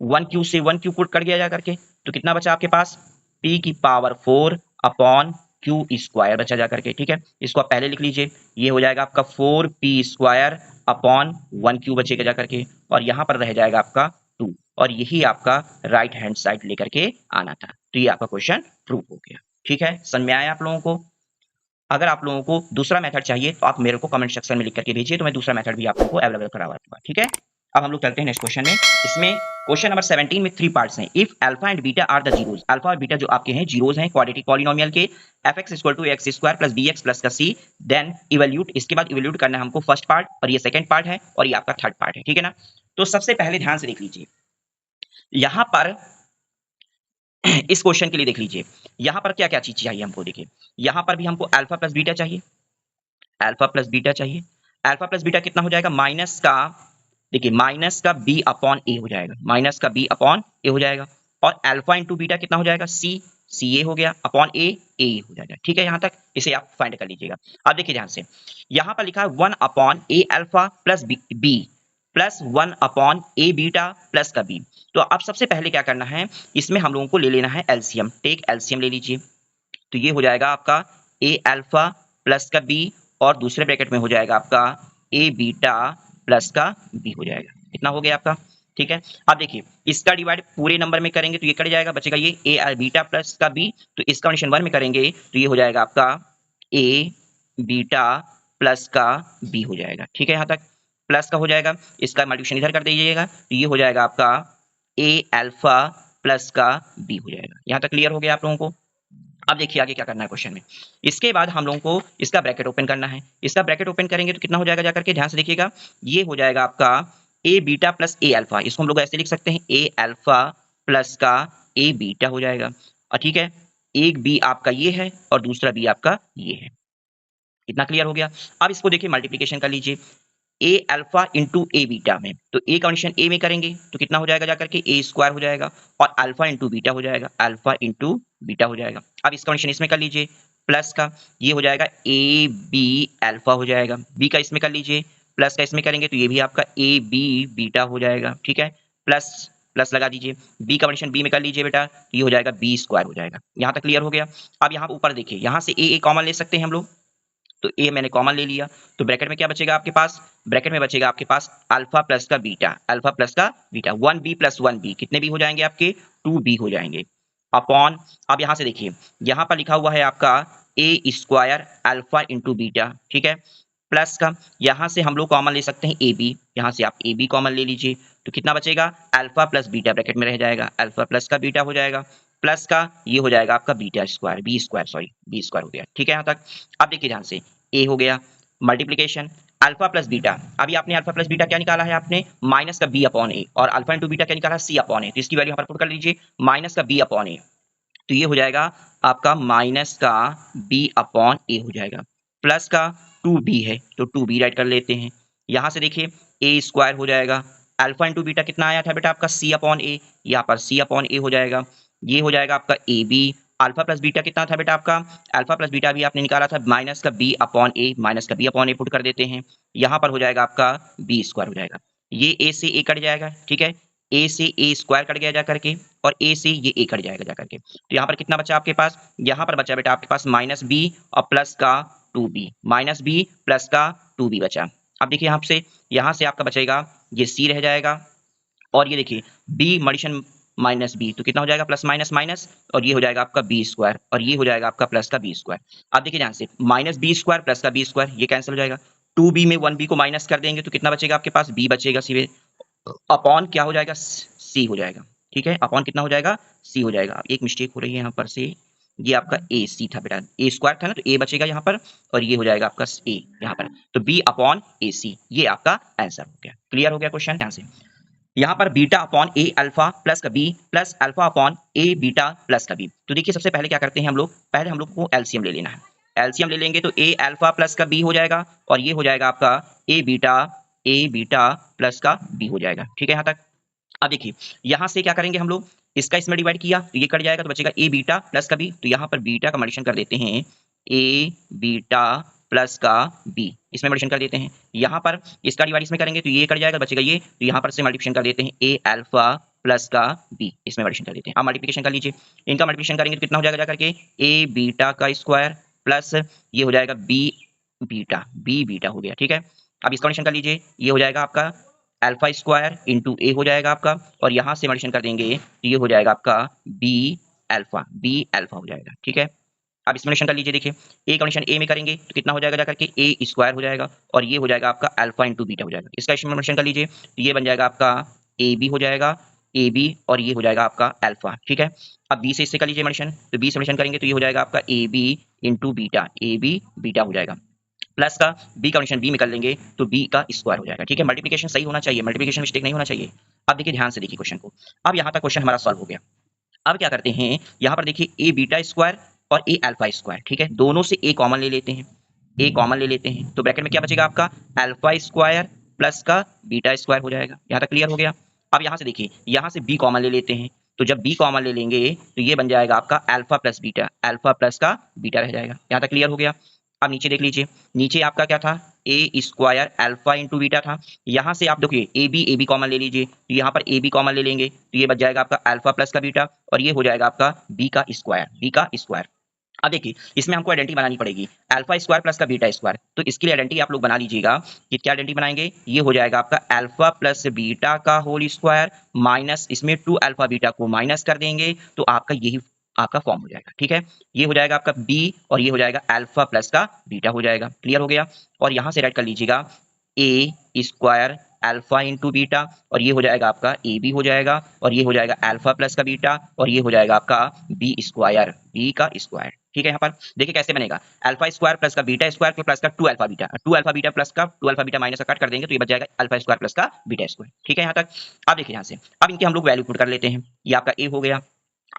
[SPEAKER 1] 1q से 1q कट गया जा करके, तो कितना बचा आपके पास p की पावर 4 अपॉन q स्क्वायर बचा जा करके। ठीक है, इसको आप पहले लिख लीजिए, ये हो जाएगा आपका 4p स्क्वायर अपॉन 1q बचेगा जा करके और यहाँ पर रह जाएगा आपका 2 और यही आपका राइट हैंड साइड लेकर के आना था। तो ये आपका क्वेश्चन प्रूव हो गया। ठीक है, समझ में आया आप लोगों को। अगर आप लोगों को दूसरा मेथड चाहिए तो आप मेरे को कमेंट सेक्शन में लिख करके भेजिए, तो मैं दूसरा मेथड भी आप लोगों को अवेलेबल करवा दूंगा। ठीक है, अब हम लोग चलते हैं नेक्स्ट क्वेश्चन में। इसमें क्वेश्चन नंबर 17 में 3 पार्ट्स हैं। If alpha and beta are the zeros, alpha और बीटा जो आपके हैं जीरोस हैं क्वाड्रेटिक पॉलिनोमियल के, fx equal to x square plus bx plus का c, देन इवैल्यूट, इसके बाद इवैल्यूट करना है हमको फर्स्ट पार्ट, और ये सेकंड पार्ट है, और ये आपका थर्ड पार्ट है, ठीक है ना। तो सबसे पहले ध्यान से देख लीजिए, यहां पर इस क्वेश्चन के लिए देख लीजिए, यहां पर क्या क्या चीज चाहिए हमको। देखिए यहां पर भी हमको अल्फा प्लस बीटा चाहिए, अल्फा प्लस बीटा चाहिए। अल्फा प्लस बीटा कितना हो जाएगा, माइनस का, देखिए माइनस का b अपॉन ए हो जाएगा, माइनस का b अपॉन ए हो जाएगा, और अल्फा इंटू बीटा कितना हो जाएगा, सी ए हो गया, अपॉन ए हो जाएगा, ठीक है। यहां तक इसे आप फाइंड कर लीजिएगा। अब देखिए ध्यान से, यहां पर लिखा है 1 upon a alpha plus b plus 1 upon a beta plus का बी। तो अब सबसे पहले क्या करना है, इसमें हम लोगों को ले लेना है एलसीएम, टेक एलसीएम ले लीजिए। तो ये हो जाएगा आपका ए अल्फा प्लस का बी, और दूसरे ब्रैकेट में हो जाएगा आपका ए बीटा प्लस का बी हो जाएगा। इतना हो गया आपका, ठीक है। अब देखिए इसका डिवाइड पूरे नंबर में करेंगे तो ये कट जाएगा, बचेगा ये ए बीटा प्लस का बी। तो इसका कंडीशन 1 में करेंगे तो ये हो जाएगा आपका ए बीटा प्लस का बी हो जाएगा, ठीक है। यहाँ तक प्लस का हो जाएगा, इसका मल्टीप्लिकेशन इधर कर दीजिएगा तो ये हो जाएगा आपका ए अल्फा प्लस का बी हो जाएगा। यहाँ तक क्लियर हो गया आप लोगों को। अब देखिए आगे क्या करना है क्वेश्चन में। इसके बाद हम लोगों को इसका ब्रैकेट ओपन करना है। इसका ब्रैकेट ओपन करेंगे तो कितना हो जाएगा, जाकर के ध्यान से देखिएगा, ये हो जाएगा आपका ए बीटा प्लस ए अल्फा। इसको हम लोग ऐसे लिख सकते हैं, ए अल्फा प्लस का ए बीटा हो जाएगा, और ठीक है, एक बी आपका ये है और दूसरा बी आपका ये है। इतना क्लियर हो गया। अब इसको देखिए मल्टीप्लीकेशन कर लीजिए, ए अल्फा इंटू ए बीटा में, तो ए का कंडीशन ए में करेंगे तो कितना हो जाएगा, जाकर के ए स्क्वायर हो जाएगा, और अल्फा इंटू बीटा हो जाएगा, अल्फा इंटू बीटा हो जाएगा। अब इसका कंडीशन इसमें कर लीजिए प्लस का, ये हो जाएगा ए बी अल्फा हो जाएगा, बी का इसमें कर लीजिए, प्लस का इसमें करेंगे तो ये भी आपका ए बी बीटा हो जाएगा, ठीक है। प्लस प्लस लगा दीजिए, बी का कंडीशन बी में कर लीजिए बेटा, तो ये हो जाएगा बी स्क्वायर हो जाएगा। यहाँ तक क्लियर हो गया। अब यहाँ ऊपर देखिए, यहाँ से ए कॉमन ले सकते हैं हम लोग, तो ए मैंने कॉमन ले लिया, तो ब्रैकेट में क्या बचेगा आपके पास, ब्रैकेट में बचेगा आपके पास अल्फा प्लस का बीटा, अल्फा प्लस का बीटा, 1b प्लस 1b, कितने बी हो जाएंगे आपके, 2b हो जाएंगे, अपॉन, अब यहां से देखिए यहां पर लिखा हुआ है आपका ए स्क्वायर अल्फा इंटू बीटा, ठीक है, प्लस का, यहां से हम लोग कॉमन ले सकते हैं ए बी, यहां से आप ए बी कॉमन ले लीजिए, तो कितना बचेगा, अल्फा प्लस बीटा ब्रैकेट में रह जाएगा, अल्फा प्लस का बीटा हो जाएगा, प्लस का ये हो जाएगा आपका beta square, b square, sorry b square हो गया, ठीक है यहाँ तक। अब देखिए ध्यान से, ए हो गया, मल्टीप्लीकेशन अल्फा प्लस बीटा, अभी आपने अल्फा प्लस बीटा क्या निकाला है, आपने माइनस का बी अपॉन ए, और अल्फा इंटू बीटा क्या निकाला, सी अपॉन ए, तो इसकी वैल्यू यहाँ पर पुट कर लीजिए, माइनस का बी अपॉन ए, तो ये हो जाएगा आपका माइनस का बी अपॉन ए हो जाएगा, प्लस का 2b है तो 2b राइट कर लेते हैं, यहां से देखिए ए स्क्वायर हो जाएगा, अल्फा इंटू बीटा कितना आया था बेटा आपका सी अपॉन ए, यहाँ पर सी अपॉन ए हो जाएगा, ये हो जाएगा आपका a b, alpha plus beta कितना था बेटा आपका, अल्फा प्लस बीटा भी आपने निकाला था माइनस का बी अपॉन ए, माइनस का बी अपॉन ए पुट कर देते हैं, यहाँ पर हो जाएगा आपका बी स्क्वायर हो जाएगा, ये ए से ए कट जाएगा, ठीक है, ए से ए स्क्वायर कट गया जा करके, और ए से ये ए कट जाएगा जा करके, तो यहाँ पर कितना बचा आपके पास, यहाँ पर बचा बेटा आपके पास माइनस बी और प्लस का 2b, माइनस बी प्लस का 2b बचा। अब देखिए यहाँ से आपका बचेगा ये सी रह जाएगा, और ये देखिए बी मडिशन माइनस बी, तो कितना हो जाएगा, प्लस माइनस माइनस, और ये हो जाएगा आपका बी स्क्वायर, और ये हो जाएगा आपका प्लस का बी स्क्वायर। अब देखिए ध्यान से, माइनस बी स्क्वायर प्लस का बी स्क्वायर ये कैंसिल हो जाएगा, 2b में 1b को माइनस कर देंगे तो कितना बचेगा आपके पास, b बचेगा, सीधे अपॉन क्या हो जाएगा, सी हो जाएगा, ठीक है, अपॉन कितना हो जाएगा, सी हो जाएगा। एक मिस्टेक हो रही है यहाँ पर से, ये आपका ए सी था बेटा, ए स्क्वायर था ना, तो ए बचेगा यहाँ पर, और ये हो जाएगा आपका ए यहाँ पर, तो बी अपॉन ए सी, ये आपका आंसर हो गया। क्लियर हो गया क्वेश्चन। ध्यान से, यहाँ पर beta upon a alpha plus का B plus alpha upon a beta plus का बी। तो देखिए सबसे पहले क्या करते हैं हम लोग, पहले हम लोग को एलसीएम ले लेना है, एलसीएम ले लेंगे तो ए अल्फा प्लस का बी हो जाएगा, और ये हो जाएगा आपका ए बीटा प्लस का बी हो जाएगा, ठीक है यहाँ तक। अब देखिए यहाँ से क्या करेंगे हम लोग, इसका इसमें डिवाइड किया तो ये कट जाएगा, तो बचेगा ए बीटा प्लस का बी, तो यहाँ पर बीटा का मल्टीप्लिकेशन कर देते हैं, ए बीटा प्लस का बी, इसमें मल्टीप्लिकेशन कर देते हैं, यहाँ पर इसका डिवाइड इसमें करेंगे तो ये कट जाएगा, बचेगा ये, तो यहाँ पर से मल्टीप्लिकेशन कर देते हैं ए अल्फा प्लस का बी, इसमें मल्टीप्लिकेशन कर देते हैं। अब मल्टीप्लिकेशन कर लीजिए, इनका मल्टीप्लिकेशन करेंगे तो कितना हो जाएगा, जाकर के ए बीटा का स्क्वायर प्लस ये हो जाएगा बी बीटा हो गया, ठीक है। अब इसका मल्टीप्लिकेशन कर लीजिए, ये हो जाएगा आपका अल्फा स्क्वायर इंटू ए हो जाएगा आपका, और यहाँ से मल्टीप्लिकेशन कर देंगे तो ये हो जाएगा आपका बी अल्फा हो जाएगा, ठीक है। अब इसमें एडिशन कर लीजिए, देखिए ए का एडिशन ए में करेंगे तो कितना हो जाएगा जाकर के ए स्क्वायर हो जाएगा और ये हो जाएगा आपका अल्फा इंटू बीटा हो जाएगा। इसका एडिशन कर लीजिए तो ये बन जाएगा आपका ए बी हो जाएगा, ए बी और ये हो जाएगा आपका अल्फा, ठीक है। अब बी से इससे कर लीजिए एडिशन, तो बी से एडिशन करेंगे तो ये हो जाएगा आपका a b into beta, a b beta हो जाएगा, प्लस का बी का एडिशन बी में कर लेंगे तो बी का स्क्वायर हो जाएगा, ठीक है। मल्टीप्लिकेशन सही होना चाहिए, मल्टीप्लिकेशन मिस्टेक नहीं होना चाहिए। अब देखिए ध्यान से देखिए क्वेश्चन को, अब यहाँ तक क्वेश्चन हमारा सॉल्व हो गया। अब क्या करते हैं, यहाँ पर देखिए ए बीटा स्क्वायर और ए अल्फा स्क्वायर, ठीक है, दोनों से ए कॉमन ले लेते हैं, ए कॉमन ले लेते हैं तो ब्रैकेट में क्या बचेगा आपका अल्फा स्क्वायर प्लस का बीटा स्क्वायर हो जाएगा। यहाँ तक क्लियर हो गया। अब यहाँ से देखिए, यहाँ से बी कॉमन ले लेते हैं तो जब बी कॉमन ले लेंगे तो ये बन जाएगा आपका alpha plus beta, alpha plus का बीटा रह जाएगा। यहाँ तक क्लियर हो गया। अब नीचे देख लीजिए, नीचे आपका क्या था, ए स्क्वायर अल्फा इंटू बीटा था। यहाँ से आप देखिए ए बी कॉमन ले लीजिए तो यहाँ पर ए बी कॉमन ले लेंगे तो ये बच जाएगा आपका अल्फा प्लस का बीटा और ये हो जाएगा आपका बी का स्क्वायर, बी का स्क्वायर। अब देखिए इसमें हमको आइडेंटिटी बनानी पड़ेगी अल्फा स्क्वायर प्लस का बीटा स्क्वायर, तो इसके लिए आइडेंटिटी आप लोग बना लीजिएगा कि क्या आइडेंटिटी बनाएंगे, ये हो जाएगा आपका अल्फा प्लस बीटा का होल स्क्वायर माइनस इसमें 2 अल्फा बीटा को माइनस कर देंगे तो आपका यही आपका फॉर्म हो जाएगा, ठीक है। ये हो जाएगा आपका बी और ये हो जाएगा अल्फा प्लस का बीटा हो जाएगा, क्लियर हो गया। और यहाँ से राइट कर लीजिएगा ए स्क्वायर अल्फा इंटू बीटा और ये हो जाएगा आपका ए बी हो जाएगा और ये हो जाएगा अल्फा प्लस का बीटा और ये हो जाएगा आपका बी स्क्वायर, बी का स्क्वायर, ठीक है। यहाँ पर देखिए कैसे बनेगा, अल्फा स्क्वायर प्लस का बीटा स्क्वायर प्लस का 2 alpha beta, 2 alpha beta plus का 2 अल्फा बीटा माइनस का कट कर देंगे तो ये बच जाएगा अल्फा स्क्वायर प्लस का बीटा स्क्वायर, ठीक है। यहाँ तक अब देखिए यहाँ से अब इनके हम लोग वैल्यू पुट कर लेते हैं, ये आपका ए हो गया।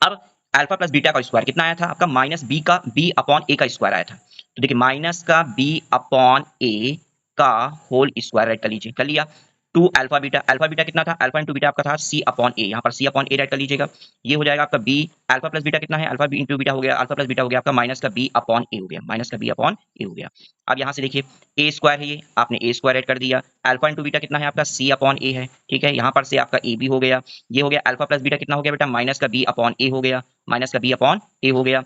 [SPEAKER 1] अब अल्फा प्लस बीटा का स्क्वायर कितना आया था आपका माइनस बी का बी अपॉन ए का स्क्वायर आया था, तो देखिए माइनस का बी अपॉन ए का होल स्क्वायर राइट कर लीजिए, कर लिया। 2 अल्फा बीटा कितना था, अल्फा इंटू बीटा आपका था सी अपॉन ए, यहाँ पर सी अपॉन ए राइट कर लीजिएगा। ये हो जाएगा आपका बी अल्फा प्लस बीटा कितना है, अल्फा बी इंटू बीटा हो गया, अल्फा प्लस बीटा हो गया आपका माइनस का बी अपॉन ए हो गया, माइनस का बी अपॉन ए हो गया। अब यहाँ से देखिए ए स्क्वायर है, ये आपने ए स्क्वायर राइट कर दिया, अल्फा इंटू बीटा कितना है आपका सी अपॉन ए है, ठीक है। यहाँ पर से आपका ए बी हो गया, ये हो गया अल्फा प्लस बीटा कितना हो गया बेटा माइनस का बी अपॉन ए हो गया, माइनस का बी अपॉन ए हो गया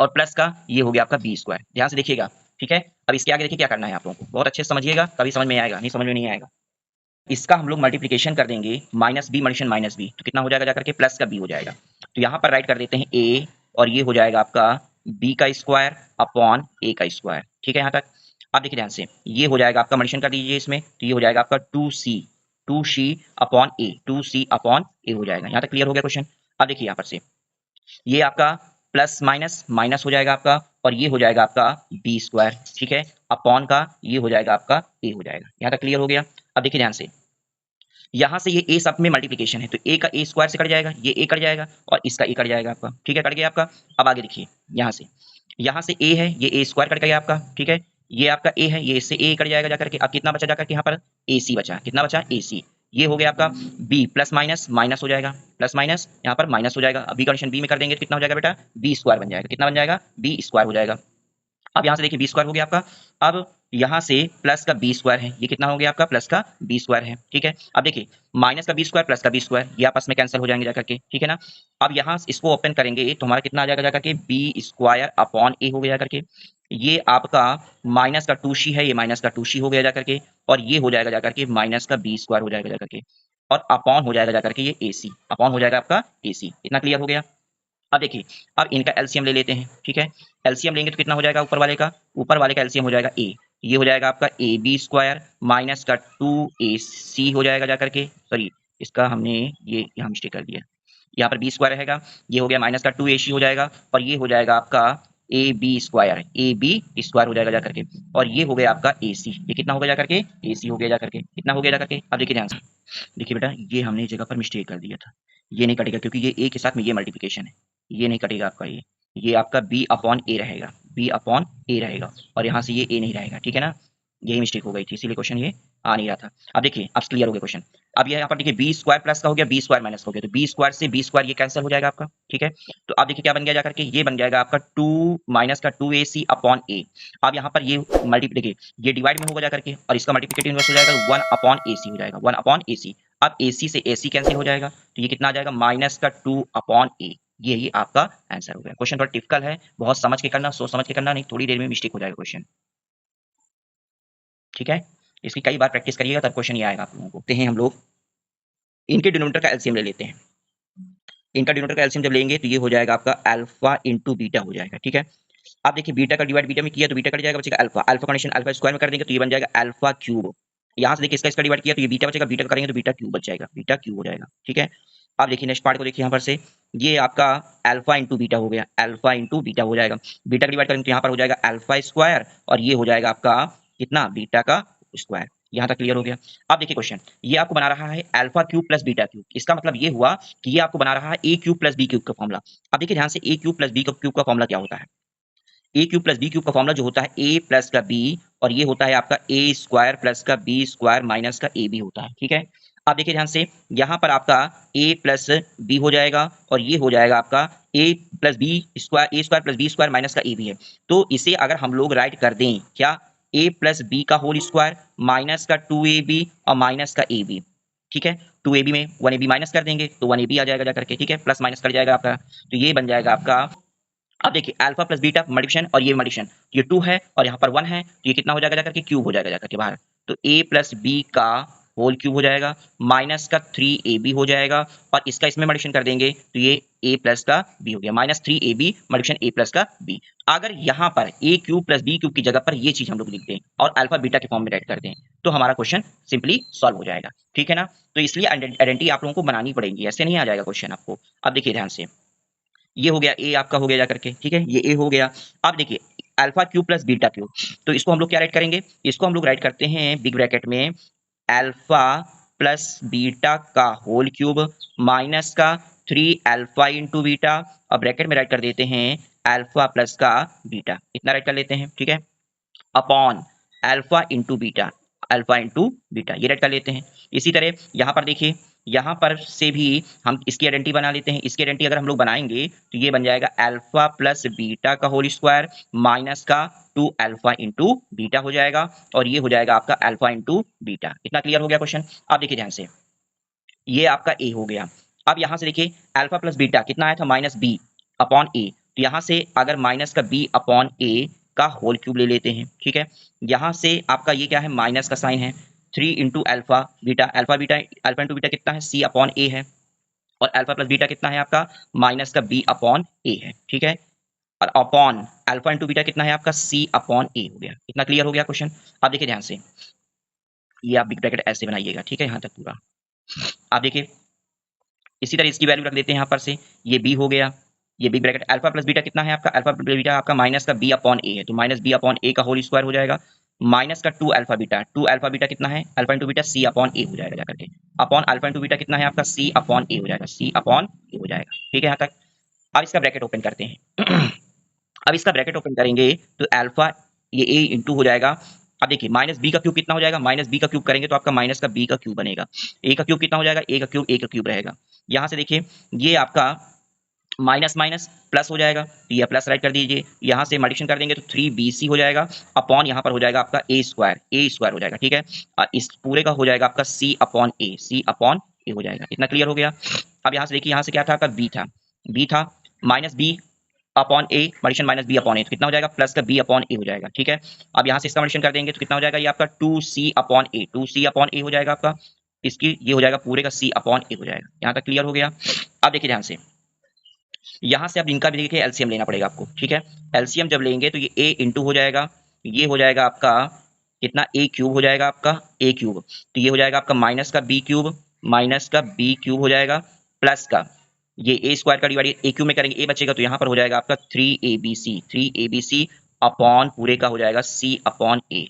[SPEAKER 1] और प्लस का ये हो गया आपका बी स्क्वायर। ध्यान से देखिएगा, ठीक है। अब इसके आगे देखिए क्या करना है आप लोगों को, बहुत अच्छे से समझिएगा तभी समझ में आएगा, नहीं समझ में नहीं आएगा। इसका हम लोग मल्टीप्लिकेशन कर देंगे minus b multiplication minus b तो कितना हो जाएगा जाकर के प्लस का बी हो जाएगा, तो यहाँ पर राइट कर देते हैं ए और ये हो जाएगा आपका बी का स्क्वायर अपॉन ए का स्क्वायर, ठीक है। यहाँ तक अब देखिए ध्यान से ये हो जाएगा आपका मल्टीप्लिकेशन कर दीजिए इसमें तो ये हो जाएगा आपका 2c अपॉन ए, 2c अपॉन ए हो जाएगा। यहाँ तक क्लियर हो गया क्वेश्चन। अब देखिए यहाँ पर से ये आपका प्लस माइनस माइनस हो जाएगा आपका और ये हो जाएगा आपका बी स्क्वायर, ठीक है, अपॉन का ये हो जाएगा आपका ए हो जाएगा। यहाँ तक क्लियर हो गया। अब देखिए ध्यान से यहाँ से ये ए सब में मल्टीप्लिकेशन है तो ए का ए स्क्वायर से कट जाएगा, ये ए कट जाएगा और इसका ए कट जाएगा आपका, ठीक है, कट गया आपका। अब आगे देखिए यहाँ से ए है, ये ए स्क्वायर कट गया आपका, ठीक है, ये आपका ए है, ये इससे ए कट जाएगा जाकर के। अब कितना बचा जाकर के यहाँ पर ए सी बचा, कितना बचा ए सी, ये हो गया आपका बी प्लस माइनस माइनस हो जाएगा, प्लस माइनस यहाँ पर माइनस हो जाएगा। अभी कंडीशन बी में कर देंगे तो कितना हो जाएगा बेटा बी स्क्वायर बन जाएगा, कितना बन जाएगा बी स्क्वायर हो जाएगा। अब यहाँ से देखिए बी स्क्वायर हो गया आपका। अब यहाँ से प्लस का बी स्क्वायर है, ये कितना हो गया आपका प्लस का बी स्क्वायर है, ठीक है। अब देखिए माइनस का बी स्क्वायर प्लस का बी स्क्वायर ये आपस में कैंसिल हो जाएंगे जाकर के, ठीक है ना। अब यहाँ इसको ओपन करेंगे तो हमारा कितना आ जाएगा जाकर के बी स्क्वायर अपॉन ए हो गया जाकर के, ये आपका माइनस का 2c है, ये माइनस का 2c हो गया जाकर के और ये हो जाएगा जाकर के माइनस का बी स्क्वायर हो जाएगा जाकर के और अपॉन हो जाएगा जाकर के ये ए सी, अपॉन हो जाएगा आपका ए सी। इतना क्लियर हो गया। अब देखिए अब इनका एलसीएम ले लेते हैं, ठीक है, एलसीएम लेंगे तो कितना हो जाएगा ऊपर वाले का एलसीएम हो जाएगा ए, ये हो जाएगा आपका ए बी स्क्वायर माइनस का 2ac हो जाएगा जाकर के, सॉरी इसका हमने ये यहाँ मिस्टेक कर दिया, यहाँ पर बी स्क्वायर रहेगा, ये हो गया माइनस का 2ac हो जाएगा और ये हो जाएगा आपका ए बी स्क्वायर हो जाएगा जाकर के और ये हो गया आपका ए सी, ये कितना हो गया जाकर के ए सी हो गया जाकर के, कितना हो गया जाकर के। अब देखिए ध्यान से देखिए बेटा ये हमने जगह पर मिस्टेक कर दिया था, ये नहीं कटेगा क्योंकि ये ए के साथ में ये मल्टीप्लिकेशन है, ये नहीं कटेगा आपका, ये आपका बी अपॉन ए रहेगा, बी अपॉन ए रहेगा और यहाँ से ये ए नहीं रहेगा, ठीक है ना, यही मिस्टेक हो गई थी इसीलिए क्वेश्चन ये आ नहीं रहा था। अब देखिए अब क्लियर हो गया क्वेश्चन। अब ये यहाँ पर देखिए बी स्क्वायर प्लस का हो गया, बी स्क्वायर माइनस हो गया, तो बी स्क्वायर से बी स्क्वायर ये कैंसिल हो जाएगा आपका, ठीक है। तो अब देखिए क्या बन गया जाकर के, ये बन जाएगा आपका 2 माइनस का 2ac अपॉन ए। अब यहाँ पर ये देखिए ये डिवाइड में होगा जाकर के और इसका मल्टीप्लिकेटिव इनवर्स हो जाएगा 1 अपॉन ac हो जाएगा, 1 अपॉन ac। अब ac से ac कैंसिल हो जाएगा तो ये कितना आ जाएगा माइनस का 2 अपॉन a। ये आपका आंसर हो गया। क्वेश्चन थोड़ा टिपिकल है, बहुत समझ के करना, सोच समझ के करना, नहीं थोड़ी देर में मिस्टेक हो जाएगा क्वेश्चन, ठीक है। इसकी कई बार प्रैक्टिस करिएगा तब क्वेश्चन ये आएगा आप लोगों को। देखते हैं हम लोग इनके डिनोमिनेटर का एलसीएम ले लेते हैं। इनका डिनोमिनेटर का एलसीएम जब लेंगे तो ये हो जाएगा आपका अल्फा इंटू बीटा हो जाएगा, ठीक है। अब देखिए बीटा का डिवाइड बीटा में किया तो बीटा कट जाएगा, बचेगा alpha. Alpha condition alpha square में कर देंगे तो ये बन जाएगा अल्फा क्यूब। यहाँ से देखिए इसका डिवाइड किया तो ये बीटा बचेगा, बीटा करेंगे तो बीटा क्यूब बच जाएगा, बीटा क्यूब हो जाएगा। ठीक है, अब देखिए नेक्स्ट पार्ट को देखिए यहाँ पर से, ये आपका अल्फा इंटू बीटा हो गया, अल्फा इंटू बीटा हो जाएगा। बीटा का डिवाइड करेंगे तो यहाँ पर हो जाएगा अल्फा स्क्वायर और ये हो जाएगा आपका कितना, बीटा का स्क्वायर। यहाँ तक क्लियर हो गया। अब देखिए क्वेश्चन, ये आपको बना रहा है alpha cube plus beta cube. इसका मतलब ये हुआ कि ये आपको बना रहा है ए क्यूब प्लस बी क्यूब का फॉर्मूला। अब देखिए ध्यान से, ए क्यूब प्लस बी क्यूब का फॉर्मूला क्या होता है? ए क्यूब प्लस बी क्यूब का फॉर्मूला जो होता है ए प्लस का बी, और ये होता है आपका ए स्क्वायर प्लस का बी स्क्वायर माइनस का ए बी होता है। ठीक है, अब देखिए ध्यान से, यहाँ पर आपका ए प्लस बी हो जाएगा और ये हो जाएगा आपका a plus b square, a square plus b square minus का ए बी है। तो इसे अगर हम लोग राइट कर दें क्या, ए प्लस बी का होल स्क्वायर माइनस का 2ab और माइनस का ए बी। ठीक है, 2ab में 1ab माइनस कर देंगे तो 1ab आ जाएगा जाकर के। ठीक है, प्लस माइनस कर जाएगा आपका, तो ये बन जाएगा आपका। अब देखिए अल्फा प्लस बीटा मल्टीप्लिकेशन और ये मल्टीप्लिकेशन, ये 2 है और यहाँ पर 1 है तो ये कितना हो जाएगा जाकर के, क्यूब हो जाएगा जाकर के बाहर। तो a प्लस बी का होल क्यूब हो जाएगा माइनस का 3ab हो जाएगा, और इसका इसमें मल्टीप्लिकेशन कर देंगे तो ये a प्लस का b हो गया, minus 3ab multiplication a plus का b। अगर यहाँ पर a cube plus b cube की जगह पर ये चीज हम लोग लिख दें और अल्फा बीटा के फॉर्म में राइट कर दें तो हमारा क्वेश्चन सिंपली सॉल्व हो जाएगा। ठीक है ना, तो इसलिए आइडेंटिटी आप लोगों को बनानी पड़ेगी, ऐसे नहीं आ जाएगा क्वेश्चन आपको। अब देखिए ध्यान से, ये हो गया ए आपका हो गया जाकर के। ठीक है, ये ए हो गया। अब देखिए alpha cube plus beta cube, तो इसको हम लोग क्या राइट करेंगे, इसको हम लोग राइट करते हैं बिग ब्रैकेट में अल्फा प्लस बीटा का होल क्यूब माइनस का 3 अल्फा इंटू बीटा, और ब्रैकेट में राइट कर देते हैं अल्फा प्लस का बीटा, इतना राइट कर लेते हैं। ठीक है, upon alpha into beta, alpha into beta ये राइट कर लेते हैं। इसी तरह यहाँ पर देखिए, यहाँ पर से भी हम इसकी आइडेंटिटी बना लेते हैं। इसकी आइडेंटिटी अगर हम लोग बनाएंगे तो ये बन जाएगा अल्फा प्लस बीटा का होल स्क्वायर माइनस का 2 अल्फा इंटू बीटा हो जाएगा, और ये हो जाएगा आपका अल्फा इंटू बीटा। इतना क्लियर हो गया क्वेश्चन। अब देखिए ध्यान से, ये आपका ए हो गया। अब यहाँ से देखिए अल्फा प्लस बीटा कितना आया था, माइनस बी अपॉन ए, तो यहाँ से अगर माइनस का बी अपॉन ए का होल क्यूब ले लेते हैं। ठीक है, यहाँ से आपका ये क्या है, माइनस का साइन है, 3 into alpha beta, alpha beta alpha into beta कितना है, सी अपॉन ए है, और अल्फा प्लस बीटा कितना है आपका, माइनस का बी अपॉन ए है। ठीक है, और अपॉन अल्फा इंटू बीटा कितना है आपका, सी अपॉन ए हो गया। इतना क्लियर हो गया क्वेश्चन। अब देखिए ध्यान से, ये आप बिग ब्रैकेट ऐसे बनाइएगा। ठीक है, यहाँ तक पूरा। आप देखिए इसी तरह इसकी वैल्यू रख देते हैं यहाँ पर से, ये बी हो गया, ये big bracket alpha plus beta कितना है आपका, अल्फा प्लस बीटा आपका माइनस का बी अपॉन ए है, तो माइनस बी अपॉन ए का होल स्क्वायर हो जाएगा, माइनस का 2 अल्फा बीटा, 2 अल्फा बीटा कितना है, अल्फा इंटू बीटा सी अपॉन ए हो जाएगा जाकर के, अपॉन अल्फा इंटू बीटा कितना है आपका, सी अपॉन ए हो जाएगा, सी अपॉन ए हो जाएगा। ठीक है यहाँ तक। अब इसका ब्रैकेट ओपन करते हैं अब इसका ब्रैकेट ओपन करेंगे तो अल्फा ये ए इंटू हो जाएगा। अब देखिए माइनस बी का क्यूब कितना हो जाएगा, माइनस बी का क्यूब करेंगे तो आपका माइनस का बी का क्यूब बनेगा, ए का क्यूब कितना हो जाएगा, ए का क्यूब रहेगा। यहाँ से देखिए ये आपका माइनस माइनस प्लस हो जाएगा, तो ये प्लस राइट कर दीजिए, यहाँ से मल्टीप्लिकेशन कर देंगे तो 3bc हो जाएगा, अपॉन यहाँ पर हो जाएगा आपका ए स्क्वायर हो जाएगा। ठीक है, और इस पूरे का हो जाएगा आपका सी अपॉन ए हो जाएगा। इतना क्लियर हो गया। अब यहाँ से देखिए, यहाँ से क्या था आपका बी था माइनस बी अपॉन ए मल्टीप्लिकेशन माइनस बी अपॉन ए, तो कितना हो जाएगा, प्लस का बी अपॉन ए हो जाएगा। ठीक है, अब यहाँ से इसका मल्टीप्लिकेशन कर देंगे तो कितना हो जाएगा, ये आपका 2c अपॉन ए हो जाएगा आपका, इसकी ये हो जाएगा पूरे का c अपॉन ए हो जाएगा। यहाँ तक क्लियर हो गया। अब देखिए ध्यान से, यहाँ से अब इनका भी देखिए एलसीएम लेना पड़ेगा आपको। ठीक है, एलसीएम जब लेंगे तो ये a इंटू हो जाएगा, ये हो जाएगा आपका कितना, a क्यूब हो जाएगा आपका, a क्यूब, तो ये हो जाएगा आपका माइनस का b क्यूब हो जाएगा, प्लस का ये a स्क्वायर का डिवाइड a क्यूब में करेंगे a बचेगा, तो यहाँ पर हो जाएगा आपका 3abc अपॉन पूरे का हो जाएगा c अपॉन ए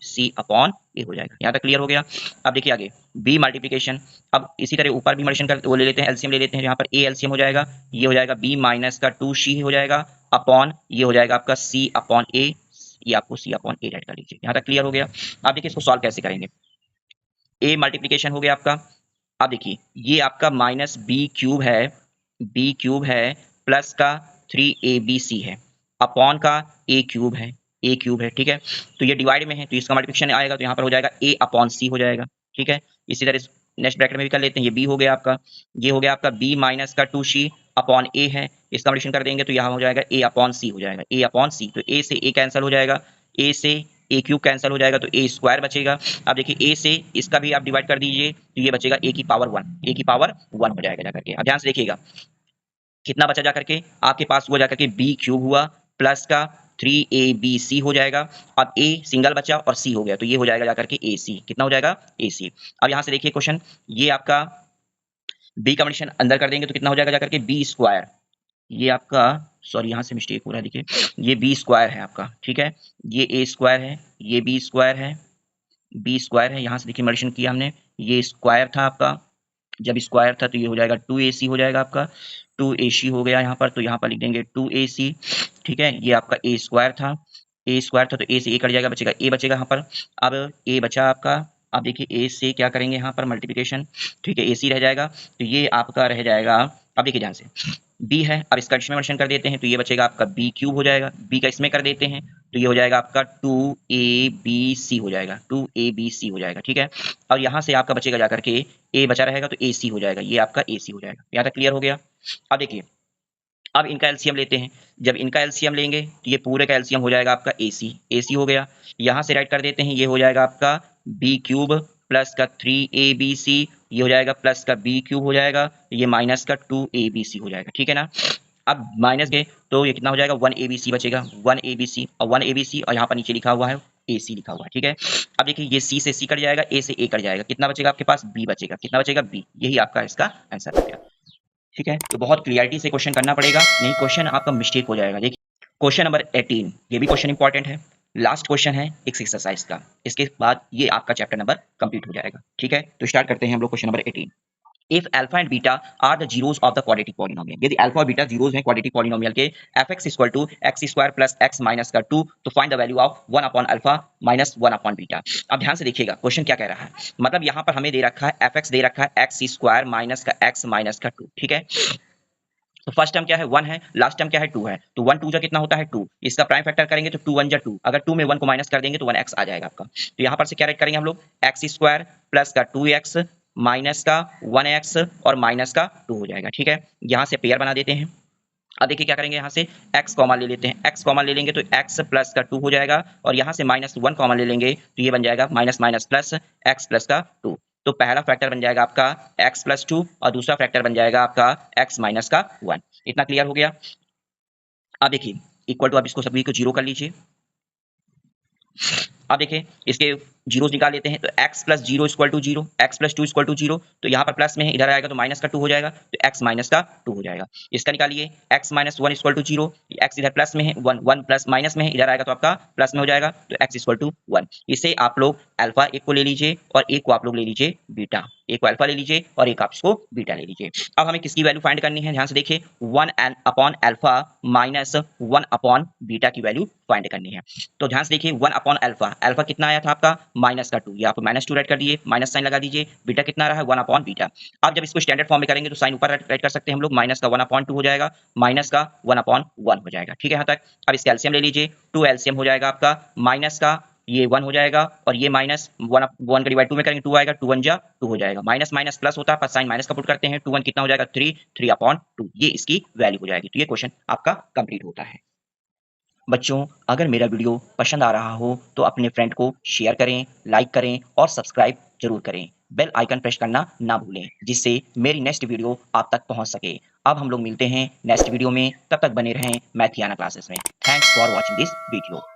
[SPEAKER 1] हो जाएगा। यहाँ तक क्लियर हो गया। अब देखिए आगे b मल्टीप्लिकेशन, अब इसी तरह ऊपर भी मल्टीप्लिकेशन कर वो ले लेते हैं, एलसीएम ले लेते हैं। यहाँ पर a एलसीएम हो जाएगा, ये हो जाएगा b माइनस का 2c हो जाएगा, अपॉन ये हो जाएगा आपका c अपॉन ए, ये आपको c अपॉन ए राइट कर लीजिए। यहाँ तक क्लियर हो गया। अब देखिए इसको सॉल्व कैसे करेंगे, a मल्टीप्लिकेशन हो गया आपका। अब देखिए ये आपका माइनस बी क्यूब है प्लस का 3abc है, अपॉन का a क्यूब है। ठीक है, तो ये डिवाइड में है तो इसका मल्टीप्लिकेशन आएगा, तो यहाँ पर हो जाएगा a अपॉन c हो जाएगा। ठीक है, इसी तरह नेक्स्ट ब्रैकेट में भी कर लेते हैं, ये b हो गया आपका, ये हो गया आपका b माइनस का 2c अपॉन a है, इसका मल्टीप्लिकेशन कर देंगे तो यहाँ हो जाएगा a अपॉन c हो जाएगा, a अपॉन c, तो a से a कैंसिल हो जाएगा, a से ए क्यूब कैंसिल हो जाएगा तो ए स्क्वायर बचेगा। अब देखिए ए से इसका भी आप डिवाइड कर दीजिए तो ये बचेगा ए की पावर 1 हो जाएगा जाकर के। अब ध्यान से देखिएगा कितना बचा जाकर के, आपके पास हुआ जाकर के बी क्यूब हुआ प्लस का 3ABC हो जाएगा। अब A सिंगल बचा और C हो गया, तो ये हो जाएगा जाकर के AC। कितना हो जाएगा? AC। अब यहाँ से देखिए क्वेश्चन, ये आपका B का कंडीशन अंदर कर देंगे तो कितना हो जाएगा जाकर के B स्क्वायर। ये आपका, सॉरी यहाँ से मिस्टेक हो रहा है, देखिए ये B स्क्वायर है आपका, ठीक है, ये A स्क्वायर है, ये B स्क्वायर है, B स्क्वायर है, यहाँ से देखिए मल्टीप्लिकेशन किया हमने, ये स्क्वायर था आपका, जब स्क्वायर था तो ये हो जाएगा 2AC हो जाएगा आपका, 2AC हो गया यहाँ पर, तो यहाँ पर लिख देंगे 2AC, ठीक है। ये आपका A स्क्वायर था, A स्क्वायर था तो A से A कट जाएगा, बचेगा A बचेगा यहाँ पर। अब A बचा आपका, अब देखिए A से क्या करेंगे यहाँ पर मल्टीप्लिकेशन, ठीक है, AC रह जाएगा, तो ये आपका रह जाएगा। अब देखिए ध्यान से, B है, अब इसका डिस्मेंशन कर देते हैं तो ये बचेगा आपका B क्यूब हो जाएगा, B का इसमें कर देते हैं तो ये हो जाएगा आपका 2ABC हो जाएगा, 2ABC हो जाएगा, ठीक है। और यहाँ से आपका बचेगा जाकर के A बचा रहेगा तो AC हो जाएगा, ये आपका AC हो जाएगा। यहाँ तक क्लियर हो गया? अब देखिए, अब इनका एलसीएम लेते हैं, जब इनका एलसीएम लेंगे तो ये पूरे का एलसीएम हो जाएगा आपका AC हो गया। यहाँ से राइट कर देते हैं, ये हो जाएगा आपका B क्यूब प्लस का 3ABC, ये हो जाएगा प्लस का B क्यूब हो जाएगा, ये माइनस का 2ABC हो जाएगा, ठीक है ना। अब माइनस के तो ये कितना हो जाएगा, 1ABC बचेगा, 1ABC और 1ABC, और यहाँ पर नीचे लिखा हुआ है AC लिखा हुआ है, ठीक है। अब देखिए ये C से C कट जाएगा, A से A कट जाएगा, कितना बचेगा आपके पास? B बचेगा, कितना बचेगा? B। यही आपका इसका आंसर हो गया, ठीक है। तो बहुत क्लियरिटी से क्वेश्चन करना पड़ेगा, नहीं क्वेश्चन आपका मिस्टेक हो जाएगा। देखिए क्वेश्चन नंबर 18, ये भी क्वेश्चन इंपॉर्टेंट है, लास्ट क्वेश्चन है एक एक्सरसाइज का, इसके बाद ये आपका चैप्टर नंबर कंप्लीट हो जाएगा, ठीक है। तो स्टार्ट करते हैं हम लोग question number 18। If alpha and beta are the zeros of the quadratic polynomial, यदि अल्फा और बीटा जीरोस हैं क्वाड्रेटिक पॉलिनोमियल के, fx equal to x square plus x minus का 2, तो find the value of 1 upon alpha minus 1 upon beta. अब ध्यान से देखिएगा क्वेश्चन क्या कह रहा है, मतलब यहाँ पर हमें दे रखा है fx दे रखा है एक्स स्क्वायर माइनस का एक्स माइनस का 2, ठीक है। तो फर्स्ट टर्म क्या है? 1 है, लास्ट टर्म क्या है? 2 है, तो 1 2 जा कितना होता है? 2। इसका प्राइम फैक्टर करेंगे तो 2 1 जा 2, अगर 2 में 1 को माइनस कर देंगे तो 1x आ जाएगा आपका। तो यहाँ पर से क्या राइट करेंगे हम लोग? एक्स स्क्वायर प्लस का 2x माइनस का 1x और माइनस का 2 हो जाएगा, ठीक है। यहाँ से पेयर बना देते हैं। अब देखिए क्या करेंगे, यहाँ से x कॉमन ले लेते हैं, x कॉमन ले लेंगे तो x प्लस का 2 हो जाएगा, और यहाँ से माइनस 1 कॉमन ले लेंगे तो ये बन जाएगा minus minus plus x plus का 2। तो पहला फैक्टर बन जाएगा आपका x प्लस 2 और दूसरा फैक्टर बन जाएगा आपका x माइनस का 1। इतना क्लियर हो गया? अब देखिए इक्वल टू, अब इसको सभी को जीरो कर लीजिए। अब देखिए इसके जीरोस निकाल लेते हैं, तो x plus zero equal to zero, x plus 2 equal to zero, तो यहाँ पर प्लस में है, इधर आएगा तो माइनस का 2 हो जाएगा, तो x माइनस का 2 हो जाएगा। इसका निकालिए, x minus 1 equal to zero, x इधर प्लस में है, 1 1 प्लस माइनस में है, इधर आएगा तो आपका प्लस में हो जाएगा, तो x इक्वल टू 1। इसे आप लोग अल्फा एक को ले लीजिए और एक को आप लोग ले लीजिए बीटा, एक को अल्फा ले लीजिए और एक आप इसको बीटा ले लीजिए। अब हमें किसकी वैल्यू फाइंड करनी है, ध्यान से देखिए, 1 upon alpha minus 1 upon beta की वैल्यू फाइंड करनी है। तो ध्यान से देखिए 1 अपॉन अल्फा, अल्फा कितना आया था आपका? माइनस का 2, ये आप माइनस 2 राइट कर दिए, माइनस साइन लगा दीजिए। बीटा कितना रहा है? 1 अपॉन बीटा। अब जब इसको स्टैंडर्ड फॉर्म में करेंगे तो साइन ऊपर राइट कर सकते हैं हम लोग, माइनस का 1 अपॉन 2 हो जाएगा, माइनस का 1 अपॉन 1 हो जाएगा, ठीक है यहाँ तक। अब इसका एलसीएम ले लीजिए, 2 एलसीएम हो जाएगा आपका, माइनस का ये 1 हो जाएगा और ये माइनस 1 1 का डिवाइड 2 में करेंगे 2 आएगा, 2 1 जा 2 हो जाएगा, माइनस माइनस प्लस होता है पर साइन माइनस का पुट करते हैं, 2 1 कितना हो जाएगा? 3 3 अपॉन 2, ये इसकी वैल्यू हो जाएगी। तो ये क्वेश्चन आपका कंप्लीट होता है। बच्चों अगर मेरा वीडियो पसंद आ रहा हो तो अपने फ्रेंड को शेयर करें, लाइक करें और सब्सक्राइब जरूर करें। बेल आइकन प्रेस करना ना भूलें, जिससे मेरी नेक्स्ट वीडियो आप तक पहुंच सके। अब हम लोग मिलते हैं नेक्स्ट वीडियो में, तब तक बने रहें मैथियाना क्लासेस में। Thanks for watching this video.